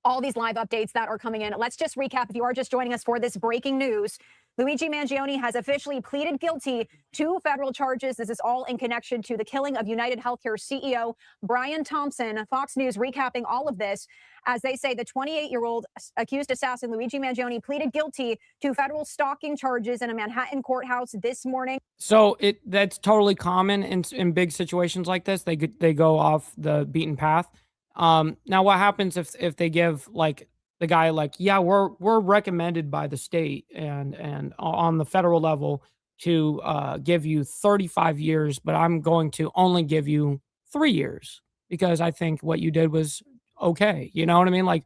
All these live updates that are coming in. Let's just recap. If you are just joining us for this breaking news, Luigi Mangione has officially pleaded guilty to federal charges. This is all in connection to the killing of United Healthcare CEO Brian Thompson. Fox News recapping all of this. As they say, the 28-year-old accused assassin Luigi Mangione pleaded guilty to federal stalking charges in a Manhattan courthouse this morning. So that's totally common in big situations like this. They go off the beaten path. Now what happens if they give like the guy like, yeah, we're recommended by the state and on the federal level to give you 35 years, but I'm going to only give you 3 years because I think what you did was okay. You know what I mean? Like,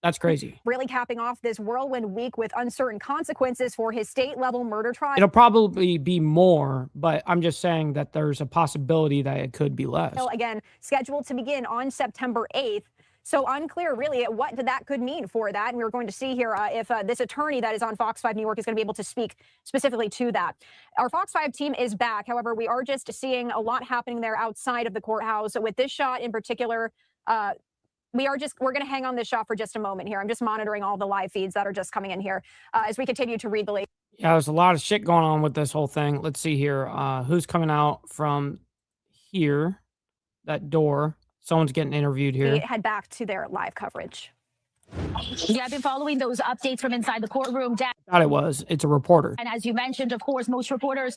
that's crazy. Really capping off this whirlwind week with uncertain consequences for his state level murder trial. It'll probably be more, but I'm just saying that there's a possibility that it could be less. Again, scheduled to begin on September 8th. So unclear really what that could mean for that. And we're going to see here if this attorney that is on Fox 5 New York is going to be able to speak specifically to that. Our Fox 5 team is back. However, we are just seeing a lot happening there outside of the courthouse. With this shot in particular, we're going to hang on this shot for just a moment here. I'm just monitoring all the live feeds that are just coming in here as we continue to read the latest. Yeah, there's a lot of shit going on with this whole thing. Let's see here. Who's coming out from here? That door. Someone's getting interviewed here. We head back to their live coverage. Yeah, I've been following those updates from inside the courtroom. Thought it was. It's a reporter. And as you mentioned, of course, most reporters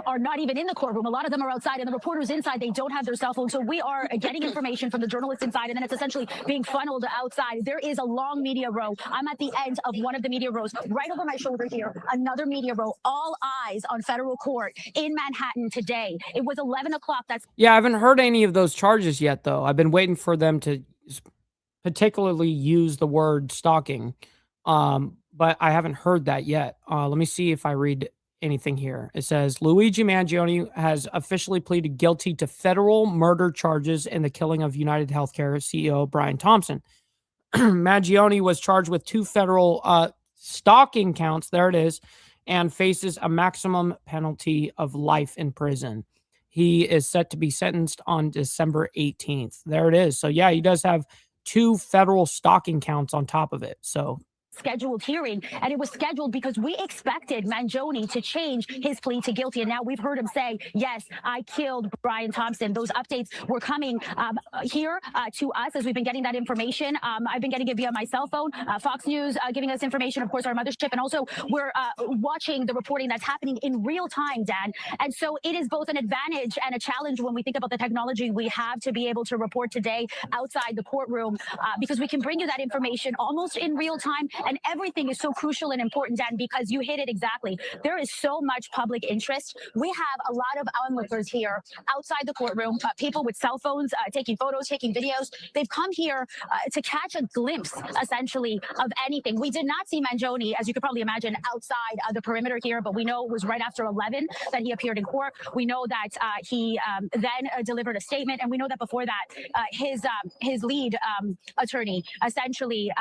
are not even in the courtroom. A lot of them are outside, and the reporters inside, they don't have their cell phones. So we are getting information from the journalists inside, and then it's essentially being funneled outside. There is a long media row. I'm at the end of one of the media rows. Right over my shoulder here, another media row. All eyes on federal court in Manhattan today. It was 11 o'clock. Yeah, I haven't heard any of those charges yet, though. I've been waiting for them to particularly use the word stalking, but I haven't heard that yet. Let me see if I read anything here. It says Luigi Mangione has officially pleaded guilty to federal murder charges in the killing of United Healthcare CEO Brian Thompson. Mangione was charged with 2 federal stalking counts, there it is, and faces a maximum penalty of life in prison. He is set to be sentenced on December 18th. There it is. So yeah, he does have 2 federal stalking counts on top of it. So scheduled hearing, and it was scheduled because we expected Mangione to change his plea to guilty. And now we've heard him say, yes, I killed Brian Thompson. Those updates were coming here to us as we've been getting that information. I've been getting it via my cell phone, Fox News giving us information, of course, our mothership. And also we're watching the reporting that's happening in real time, Dan. And so it is both an advantage and a challenge when we think about the technology we have to be able to report today outside the courtroom, because we can bring you that information almost in real time. And everything is so crucial and important, Dan, because you hit it exactly. There is so much public interest. We have a lot of onlookers here outside the courtroom, people with cell phones, taking photos, taking videos. They've come here to catch a glimpse, essentially, of anything. We did not see Mangione, as you could probably imagine, outside the perimeter here, but we know it was right after 11 that he appeared in court. We know that he then delivered a statement, and we know that before that, his lead attorney essentially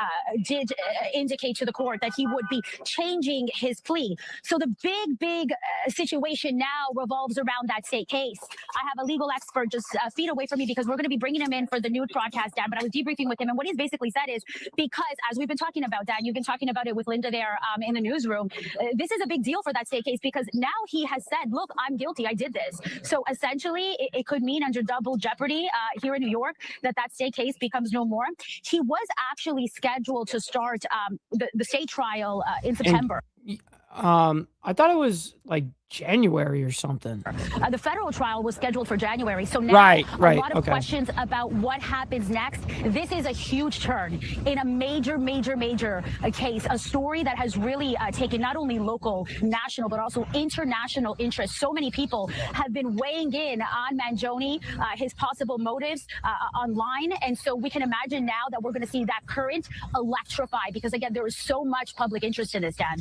did indicate to the court that he would be changing his plea. So the big situation now revolves around that state case. I have a legal expert just feet away from me because we're going to be bringing him in for the news broadcast, Dan, but I was debriefing with him, and what he's basically said is, because as we've been talking about, Dan, you've been talking about it with Linda there in the newsroom, this is a big deal for that state case because now he has said, look, I'm guilty, I did this. So essentially it could mean under double jeopardy here in New York that state case becomes no more. He was actually scheduled to start the state trial in September. I thought it was like January or something. The federal trial was scheduled for January. So now right. a lot of questions about what happens next. This is a huge turn in a major case, a story that has really taken not only local, national, but also international interest. So many people have been weighing in on Mangione, his possible motives online. And so we can imagine now that we're going to see that current electrify because, again, there is so much public interest in this, Dan.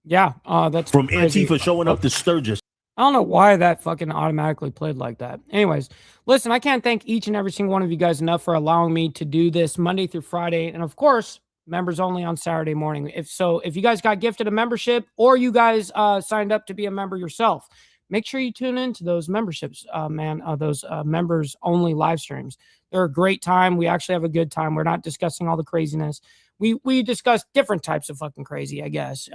Yeah, that's from crazy. Antifa showing up to Sturgis. I don't know why that fucking automatically played like that. Anyways, listen, I can't thank each and every single one of you guys enough for allowing me to do this Monday through Friday. And of course, members only on Saturday morning. If you guys got gifted a membership or you guys signed up to be a member yourself, make sure you tune into those memberships, those members only live streams. They're a great time. We actually have a good time. We're not discussing all the craziness. We discuss different types of fucking crazy, I guess.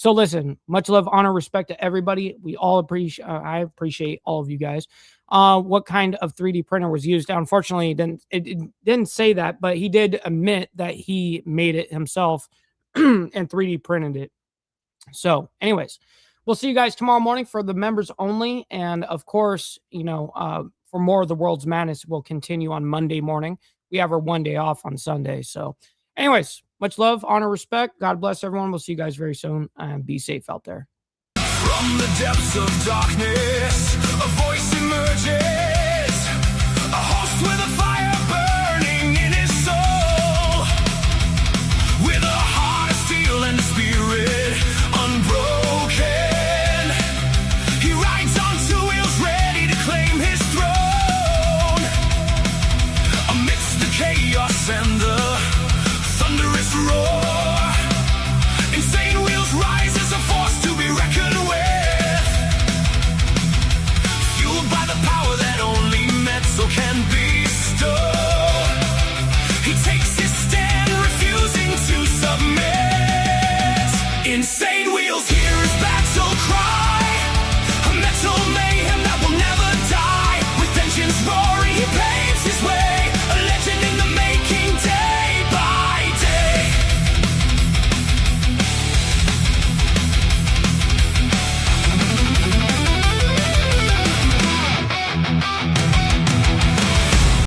So listen, much love, honor, respect to everybody. We all appreciate, I appreciate all of you guys. What kind of 3D printer was used? Unfortunately, it didn't say that, but he did admit that he made it himself and 3D printed it. So anyways, we'll see you guys tomorrow morning for the members only. And of course, for more of the World's Madness, we'll continue on Monday morning. We have our one day off on Sunday. So anyways, much love, honor, respect. God bless everyone. We'll see you guys very soon and be safe out there. From the depths of darkness, a voice emerges.